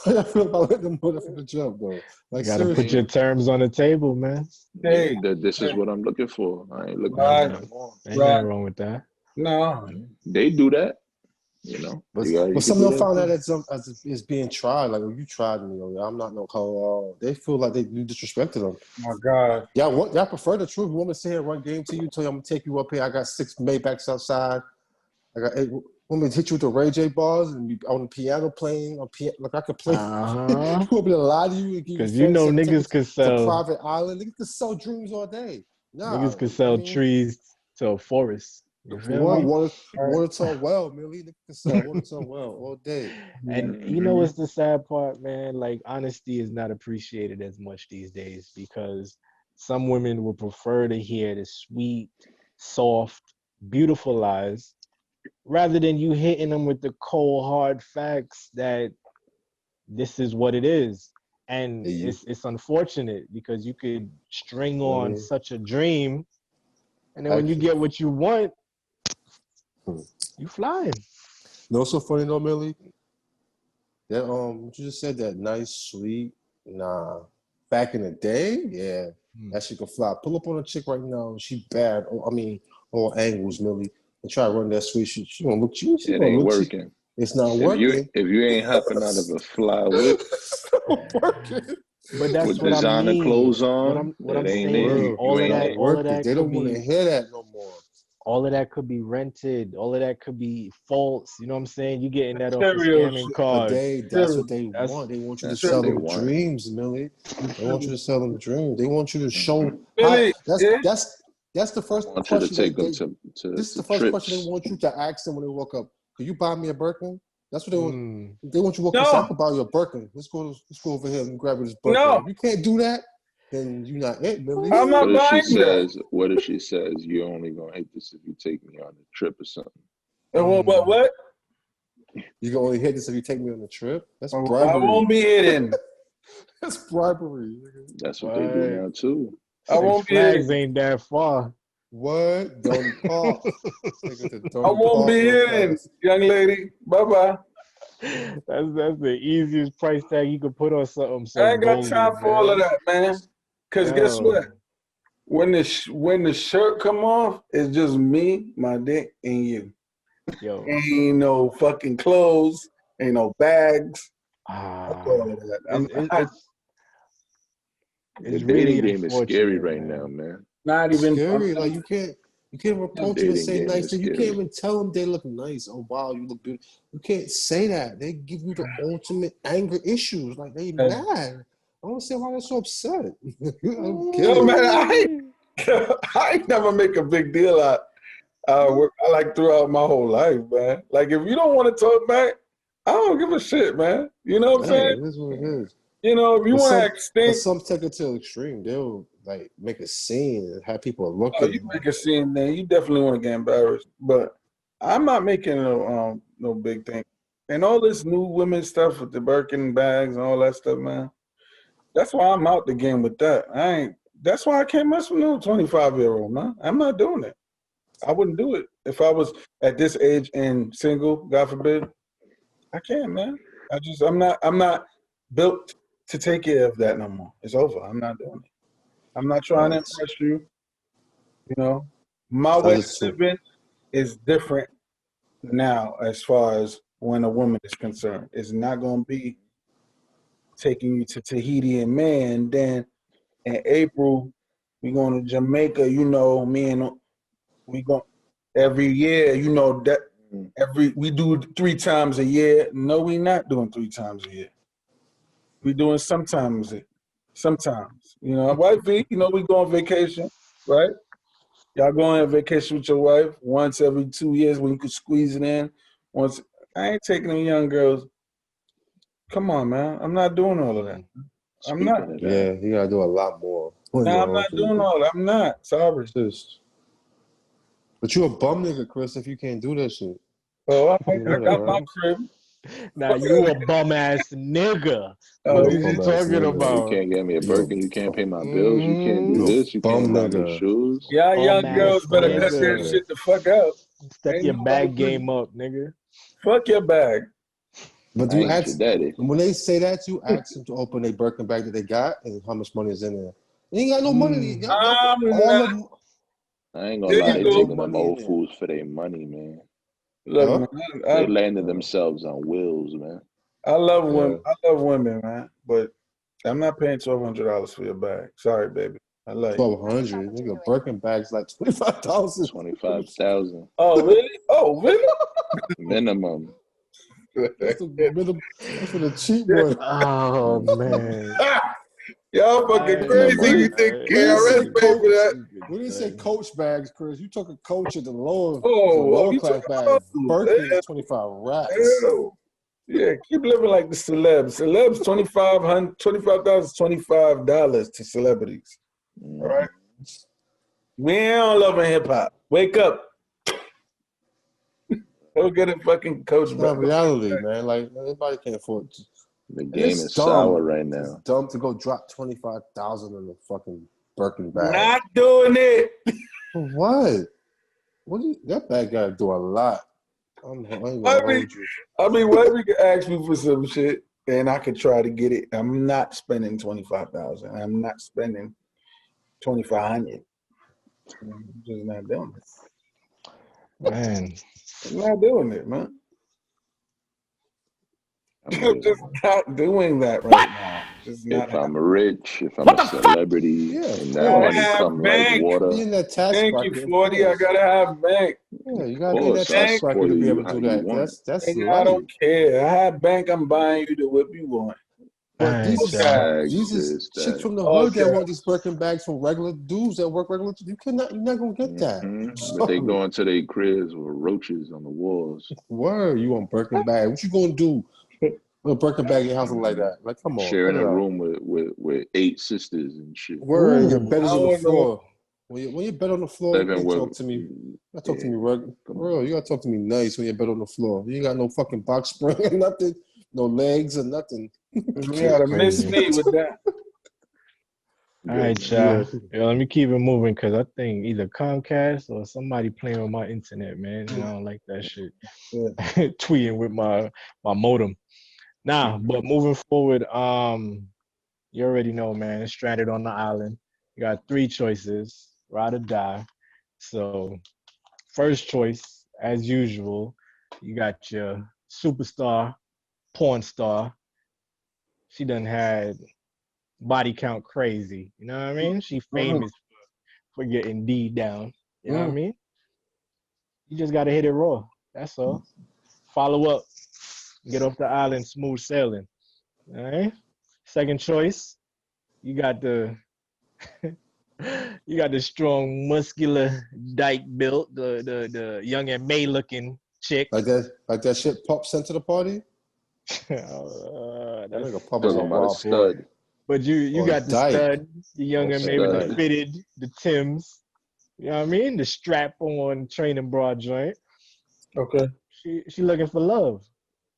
how y'all feel about letting them know that from the jump, though? Like, you gotta put your terms on the table, man. Hey, this is what I'm looking for. I ain't looking for Ain't nothing wrong with that. No, they do that. You know, but some of them found that as being tried. Like, you tried me, I'm not no hoe. They feel like you disrespected them. Oh my God. Y'all prefer the truth. You want me to sit here and run game to you? Tell you I'm gonna take you up here. I got 6 Maybachs outside. I got 8. Want me to hit you with the Ray J bars and be on the piano playing? Like I could play. You want me to lie to you? Because you know niggas could sell a private island. Niggas could sell dreams all day. Niggas could sell trees to a forest. You For feel what? me? Water talk well, Millie. Nigga can say water talk well all day. And you know what's the sad part, man? Like honesty is not appreciated as much these days because some women would prefer to hear the sweet, soft, beautiful lies rather than you hitting them with the cold, hard facts that this is what it is. And it's unfortunate because you could string on such a dream, and then when you get what you want, you flying. You know what's so funny though, Millie? That what you just said, that nice, sweet, nah. Back in the day, yeah, that shit could fly. Pull up on a chick right now, she bad. All angles, Millie. And try to run that sweet shit. She gonna look you. It ain't working. It's not working. If you ain't hopping out of a fly whip, working. But that's with what designer I mean. clothes on, What I'm ain't saying, it. all of that they don't want to hear that no more. All of that could be rented. All of that could be false. You know what I'm saying? You getting that off the scamming card. But that's what they want. They want you to sell them dreams, Millie. They want you to sell them dreams. They want you to show. That's the first question. This is the first question they want you to ask them when they walk up. Could you buy me a Birkin? That's what they want. They want you to walk up. I could buy you a Birkin. Let's go over here and grab this Birkin. No. If you can't do that, then you're not it, Millie. I'm not buying that. What if she says you're only gonna hate this if you take me on a trip or something? What? You can only hit this if you take me on a trip? That's bribery. I won't be hitting. That's bribery. That's what they do now too. I won't be hitting. Ain't that far. What? Don't call. I won't be hitting, young lady. Bye-bye. That's the easiest price tag you could put on something. I ain't got time for all of that, man. Because guess what? When the shirt come off, it's just me, my dick, and you. Yo. Ain't no fucking clothes, ain't no bags. All of that. It's really game is scary right now, man. Not even scary. Like you can't approach them and say nice things. You can't even tell them they look nice. Oh wow, you look good. You can't say that. They give you the ultimate anger issues. Like they mad. I don't see why they're so upset. Yo, man, I never make a big deal out. Like throughout my whole life, man. Like if you don't want to talk back, I don't give a shit, man. You know what I'm saying? It is what it is. You know, if you want to extinct, some take it to the extreme. They'll like make a scene and have people look at you. Make a scene, then you definitely want to get embarrassed. But I'm not making no big thing. And all this new women stuff with the Birkin bags and all that stuff, man. That's why I'm out the game with that. That's why I can't mess with no 25-year-old, man. I'm not doing it. I wouldn't do it if I was at this age and single. God forbid. I can't, man. I'm not built to take care of that no more. It's over. I'm not doing it. I'm not trying to impress you. You know, my way of living is different now as far as when a woman is concerned. It's not going to be taking you to Tahiti and man. Then in April, we going to Jamaica. You know, me and we go every year. You know that we do 3 times a year. No, we not doing 3 times a year. We doing sometimes. You know, wifey, you know, we go on vacation, right? Y'all going on vacation with your wife once every 2 years when you could squeeze it in. Once I ain't taking them young girls. Come on, man. I'm not doing all of that. I'm not. Yeah, you gotta do a lot more. No, I'm not doing all that. I'm not. Sorry. But you a bum nigga, Chris, if you can't do that shit. Oh, I got my crib. Now you a bum ass nigga. What is you talking about? You can't get me a Birkin. You can't pay my bills. You can't do this. You can't buy me shoes. Yeah, young girls better cut that shit the fuck out. Step your bag game up, nigga. Fuck your bag. But do you ask when they say that, you ask them to open their Birkin bag that they got and how much money is in there. You ain't got no money. I ain't gonna lie, they taking them old fools for their money, man. Look, they landed themselves on wheels, man. I love women. I love women, man. But I'm not paying $1,200 for your bag. Sorry, baby. I love you. $1,200. Nigga, Birkin bags like $25,000. $25,000. Oh really? Oh really? Minimum. That's for the cheap one. Oh man. Y'all fucking crazy. You think KRS paid for that? When you say Coach bags, Chris, you took a Coach at the lower you class talking bag. about- Birkin is 25 racks. Ew. Yeah, keep living like the celebs. Celebs, $25,000, $25 to celebrities. All right? We ain't loving hip hop. Wake up. Go get a fucking Coach It's not bag. reality, man. Like, everybody can't afford it. The game is sour right now. It's dumb to go drop 25,000 on a fucking Birkin bag. Not doing it. For what? That bag gotta do a lot. I ain't gonna hold you. What if you could ask me for some shit and I could try to get it? I'm not spending $25,000. I'm not spending $2,500. I'm just not doing it. Man. I'm not doing it, man. I'm just not doing that right now. Just not if I'm rich, if I'm a celebrity, and that money come like water. Be in that tax Thank bracket, you, 40. I gotta have bank. Yeah, you gotta be in that tax bracket to be able to do that. That's I don't care. I have bank. I'm buying you the whip you want. But these is chicks from the hood that want these Birkin bags from regular dudes that work regular. You're not gonna get that. But they go into their cribs with roaches on the walls. Word, you want Birkin bag? What you gonna do? A Birkin bag in your house like that? Like, come on. Sharing a room with 8 sisters and shit. Word, your bed is on the floor. When your bed on the floor, you can't talk to me. You gotta talk to me real. You gotta talk to me nice when your bed on the floor. You ain't got no fucking box spring or nothing, no legs or nothing. You gotta miss me with that. All right, y'all. Yo, let me keep it moving because I think either Comcast or somebody playing with my internet, man. I don't like that shit. Tweeting with my modem. Nah, but moving forward, you already know, man. It's stranded on the island. You got 3 choices, ride or die. So, first choice, as usual, you got your superstar, porn star. She done had body count crazy. You know what I mean? She famous for getting D down. You know what I mean? You just gotta hit it raw. That's all. Follow up. Get off the island, smooth sailing. All right. Second choice, you got the strong, muscular, dyke built, the young and May looking chick. Like that shit Pop sent to the party. That nigga Pop is a stud. But you got the stud, the young and May with the fitted, the Timbs. You know what I mean? The strap on training bra joint. Okay. She looking for love.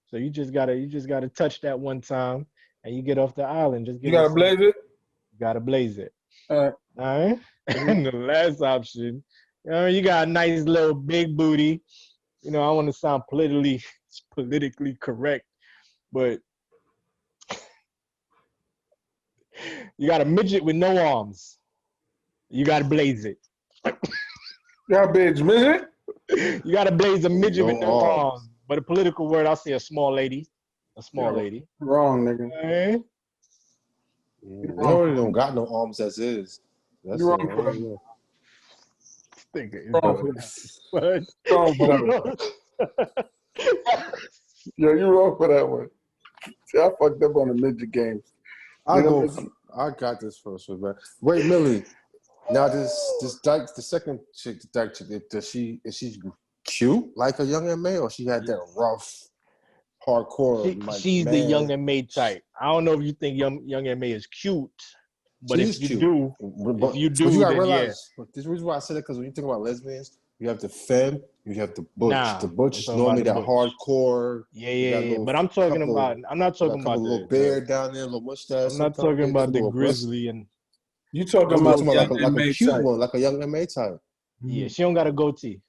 So you just gotta touch that one time and you get off the island. Just get you gotta blaze it? You gotta blaze it. All right. And the last option, you know, you got a nice little big booty. You know, I want to sound politically correct, but you got a midget with no arms. You gotta blaze it. You got a bitch midget? You gotta blaze a midget with no arms. But a political word, I'll say a small lady. A small lady. Wrong, nigga. They already don't got no arms as is. That's you're wrong for that. Yo, you wrong for that one. See, I fucked up on the midget games. I got this first one, man. Wait, Millie. Now this dyke, the second chick, the dyke chick, is she cute like a young M.A. or she had that rough, hardcore? She's the young M.A. type. I don't know if you think young M.A. is cute, but if you do, but you gotta realize. But this is why I said it, because when you think about lesbians, you have the femme, you have the butch. The butch is normally that hardcore. Yeah. But I'm talking about. I'm not talking about a little beard down there, a little mustache. I'm not talking about the grizzly and. You talking about like a cute type. One, like a young M.A. type. Yeah, she don't got a goatee.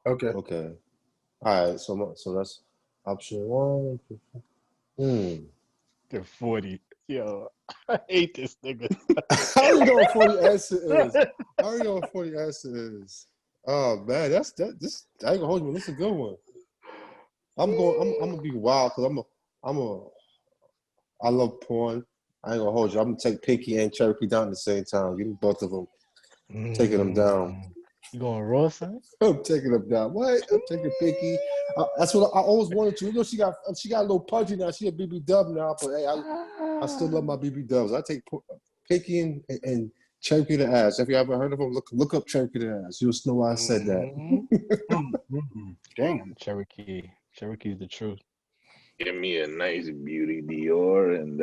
Okay. All right. So that's option 1. The 40. Yo, I hate this nigga. How do you know what 40 answer is? How do you know what 40 answer is? Oh man, this I ain't gonna hold you. This is a good one. I'm gonna be wild because I love porn. I ain't gonna hold you. I'm gonna take Pinky and Cherokee down at the same time. Give me both of them. Taking them down. You going raw, son? I'm taking them down. What? I'm taking Pinky. That's what I always wanted to. You know, she got a little pudgy now. She a BB dub now, but hey, I still love my BB dubs. I take Pinky and Cherokee the Ass. Have you ever heard of him? Look up Cherokee the Ass. You'll know why I said that. Damn. Cherokee's the truth. Give me a nice Beauty Dior and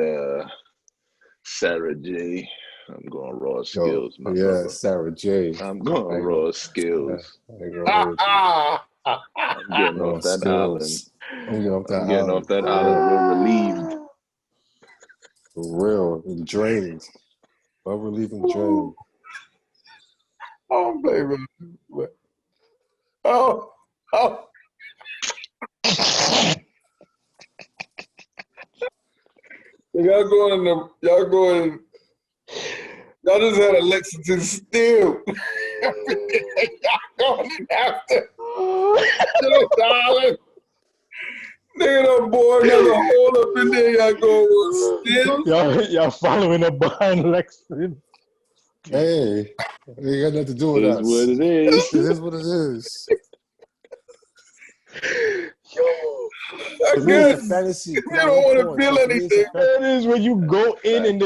Sarah J. I'm going raw skills, my brother. Sarah J. I'm going raw skills. I'm I'm getting off that island. I'm getting off that island real relieved. For real. And drained. Well relieving drained. Oh, baby. Oh. Y'all just had a Lexington Steel. Y'all going after. Darling. Nigga done boy another hole up in there. Y'all going with Steel. Y'all following up behind Lexington. Hey, it ain't got nothing to do with us. It is what it is. It is what it is. I guess fantasy. you don't want to feel anything. That is when you go in and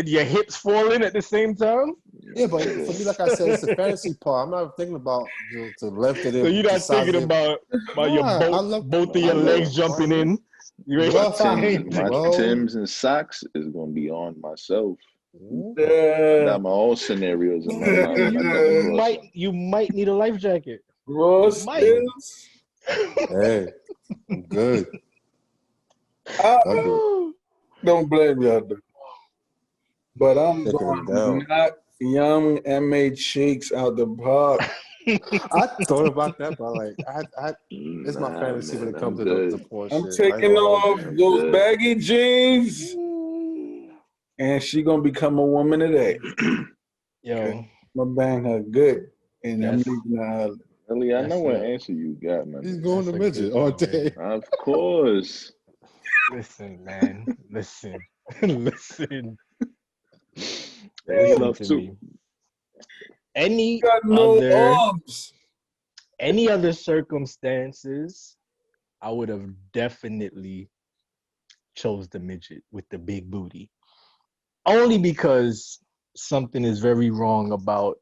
your hips fall in at the same time. Yeah, but for me, like I said, it's the fantasy part. I'm not thinking about the length of it. So you're not thinking about your both of your legs jumping in. My Timbs and socks is gonna be on myself. I got my own scenarios in my mind. You might need a life jacket. Ross, hey, I'm good. Don't blame y'all, but I'm going to knock young M.A. Cheeks out the park. I thought about that, but like, it's my fantasy when it comes to the porn I'm shit. taking off those baggy jeans, and she gonna become a woman today. Yo, I'm gonna bang her good, and I'm leaving the island. Ellie, I know what answer you got, man. He's going to midget all day. Of course. Listen, man. Listen. Listen. They love to. Any other circumstances, I would have definitely chose the midget with the big booty. Only because something is very wrong about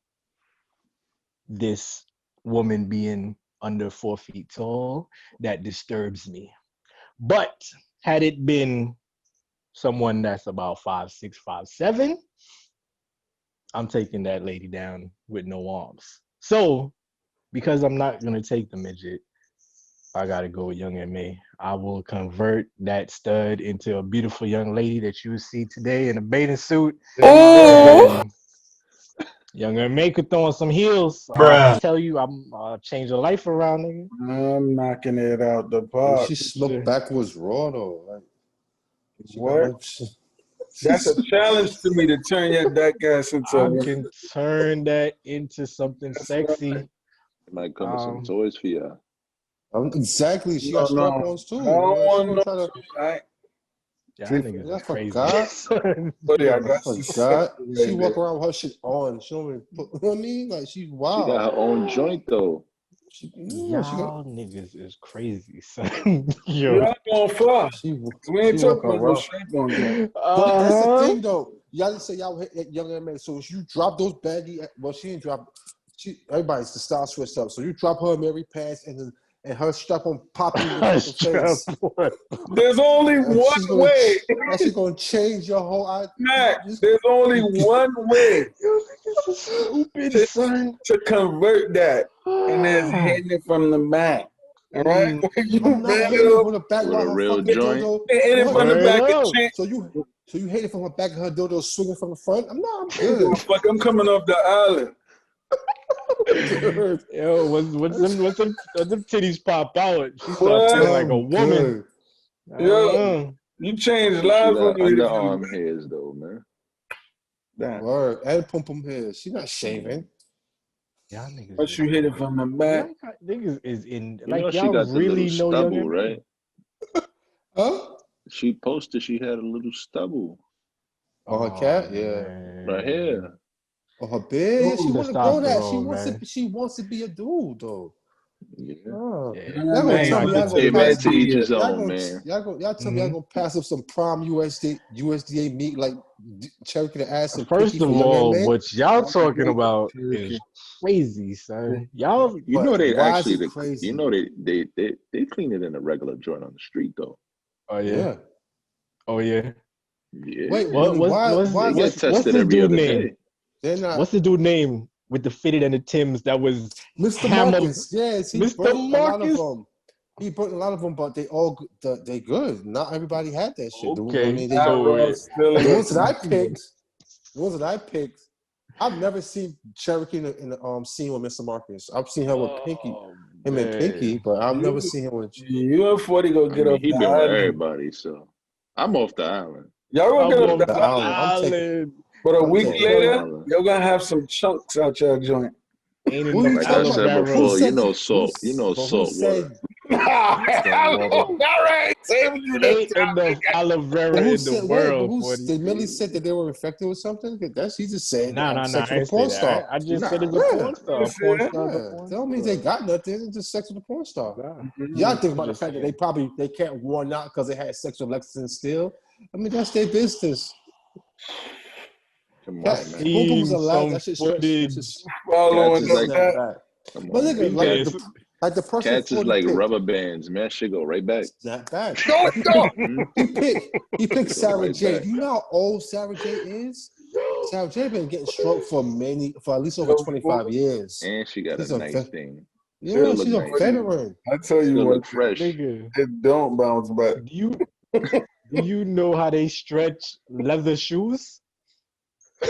this woman being under 4 feet tall that disturbs me. But had it been someone that's about 5'6", 5'7", I'm taking that lady down with no arms. So because I'm not gonna take the midget, I gotta go with young M.A. I will convert that stud into a beautiful young lady that you see today in a bathing suit. Oh! Young M.A. could throw on some heels. I tell you, I'll change her life around, nigga. I'm knocking it out the park. She slipped backwards raw though. Like, what? That's a challenge to me to turn that ass into. I can turn that into something sexy. It might come with some toys for you. Exactly. She got strap-ons too. That's crazy. She walk around with her shit on. She don't even put, you know what I mean? Like, she's wild. She got her own joint though. Y'all niggas is crazy, son. Y'all gonna fly. We ain't talking about no shape on that. But that's the thing though. Y'all just say y'all hit young M.A. So if you drop those baggy, well, she ain't drop. Everybody's the style switched up. So you drop her Mary pants and her strap on popping in the face. There's only one way. She's gonna change your whole idea. Max, there's only one way to convert that, and that's hitting it from the back. All right, you I'm not hitting it from the back with a real joint. Hit it from the back. So you hit it from the back of her dildo, swinging from the front. I'm good. Fuck, I'm coming off the island. Yo, what's them titties pop out? She starts feeling like a woman. Yo, you changed lives when you hit it from underarm hairs though, man. Damn. Word. And pum hairs. She not shaving. Y'all niggas. But you hit it from the back. Niggas is in like y'all really know stubble, right? Huh? She posted she had a little stubble. On her cat? Yeah. Right here. Oh, her bitch. She want to go that. She wants to be a dude though. Yeah. Oh. Yeah. Y'all gonna tell me y'all Hey, gonna man, pass to each his y'all own, gonna man. y'all tell me y'all gonna pass up some prime USDA meat like Cherokee to add some pinky First of for young all, men? what y'all talking about is crazy, son. Y'all, You know But they why actually, is it crazy? you know they clean it in a regular joint on the street though. oh yeah, Yeah. oh yeah. Yeah. Wait, What Millie, why They get what's tested this every dude other name? day. they're not What's the dude name with the fitted and the Timbs that was Mr. hammered? Marcus? Yes, he Mr. burnt a lot of Marcus? them. He burnt a lot of them, but they all they good. Not everybody had that shit. I Okay, mean, so the ones that I picked, I've never seen Cherokee in the scene with Mr. Marcus. I've seen her with Pinky, him and Pinky, man. but I've never seen him with. You and 40 go I get mean, off he the been with island. everybody, so I'm off the island. Y'all gonna I'm get off on the The the island. island. I'm taking. island. But a I'm week taking- later, Island. you're gonna have some chunks out your joint. Ain't Who you enough Like I talking aloe about? said vera. Who before, you said know that? salt. You know But who salt water. said? Hello, Gary, saving you this Ain't time. enough aloe vera But who in the said? Wait, but world, who 40. did Millie said that they were infected with something? That's he just said Nah, that nah, nah. sex I with a ain't say porn that. star. I just said Nah. it's a Yeah. porn star. A porn star's a Yeah, porn that don't mean star. they got nothing. It's just sex with a porn star. Nah. Y'all think about the Just fact that saying. they can't warn out because they had sex with Lexington Steele. I mean, that's their business. Come on, That man. boom boom was Seen a lie. some That shit stretch. That footage. shit Following Cats is up like, that. snap back. come But on, nigga, man. like the person Cats is 40 like picked, rubber bands, man. Shit go right back. snap back. Go, Like go. he picked Go Sarah right J. back. Do you know how old Sarah J is? Sarah J been getting stroked for at least over Yo, 25 years. And she got She's a a nice thing. yeah, Still look she's a nice. veteran. I tell you Still what, look fresh. Nigga, it don't bounce back. do you know how they stretch leather shoes?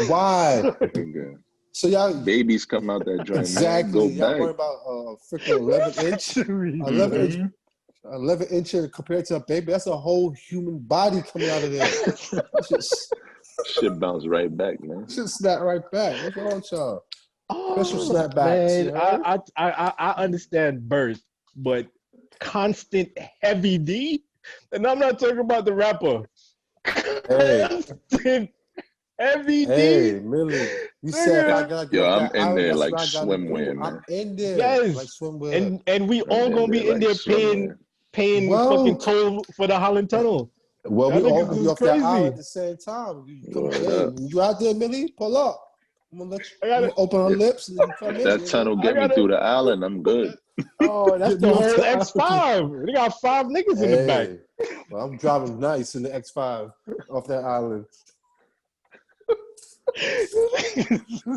Why? Nigga. So y'all Babies come out that joint, man. exactly Go y'all back. worry about freaking 11-inch, 11-inch compared to a baby. That's a whole human body coming out of there. Shit bounce right back, man. Shit snap right back. What's wrong with y'all? Special Oh, snapbacks. man, You know? I understand birth, but constant heavy D, and I'm not talking about the rapper. Hey. Constant heavy Hey, D. Millie, you said if I gotta get Yo, off I'm that in island, there that's like what I gotta do. swimwear, I'm man. in there Yes, like swimwear. and we I'm all in gonna there be in like there swimwear. paying Well- fucking toll for the Holland Tunnel. Well, Y'all we all niggas gonna be is off that island crazy. at the same time. You come, Word hey, up. you out there, Millie? Pull up. I'm gonna let you I gotta- I'm gonna open her If- lips and then you come If in. that nigga. tunnel I get me gotta- through the island, I'm good. Oh, that's Get the me off whole the island. X5. They got 5 niggas in the back. Hey, well, I'm driving nice in the X5 off that island.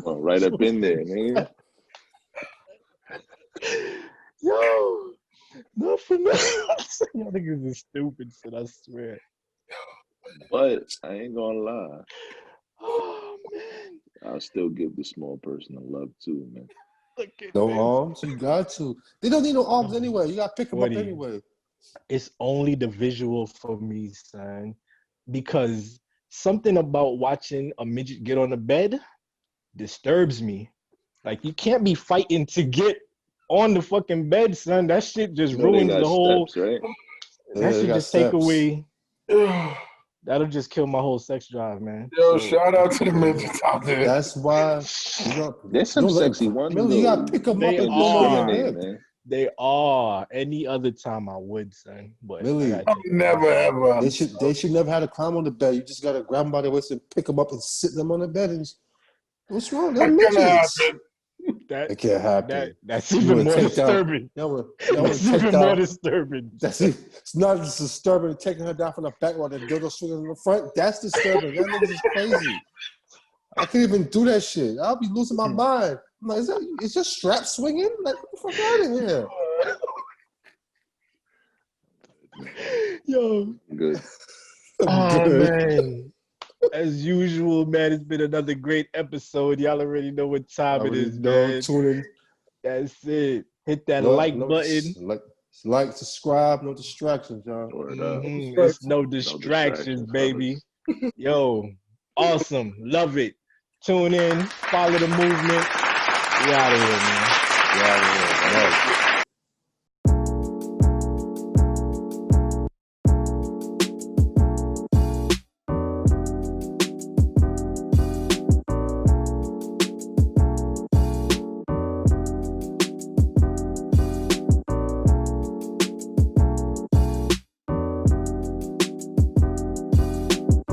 Oh, right up in there, man. Yo, not for nothing. Y'all niggas is stupid shit, I swear. But I ain't gonna lie. Oh, man. I'll still give the small person a love too, man. Look at No this. arms? You got to. They don't need no arms anyway. You gotta pick them up 40. anyway. It's only the visual for me, son. Because something about watching a midget get on the bed disturbs me. Like, you can't be fighting to get on the fucking bed, son. That shit just You know they ruins got the whole. steps, right? Yeah, That they should got just take steps. away. Yo, That'll just kill my whole sex drive, man. shout out to the midgets out there. That's why you know. There's some don't let- sexy ones, Millie, you though. gotta pick them They up and Can't throw them over your discriminate, head. man. They are. Any other time I would, son. But Millie, I gotta take Never ever. They should never have to climb on the bed. You just gotta grab them by the waist and pick them up and sit them on the bed. And what's wrong? They're What's gonna midgets. happen? It can't happen. that's You even wanna more take down- disturbing. That's Even more disturbing. It's not just disturbing taking her down from the back while the dildo swinging in the front. That's disturbing. That niggas is crazy. I can't even do that shit. I'll be losing my mind. I'm like, is your strap swinging? Like, get the fuck out of here. Yo. Good. Oh, Good. man. As usual, man, it's been another great episode. Y'all already know what time it is, man. Tune in. That's it. Hit that No button. Like, subscribe, no distractions, y'all. Word up. It's no distractions, baby. Yo, awesome. Love it. Tune in. Follow the movement. We out of here, man. Yeah.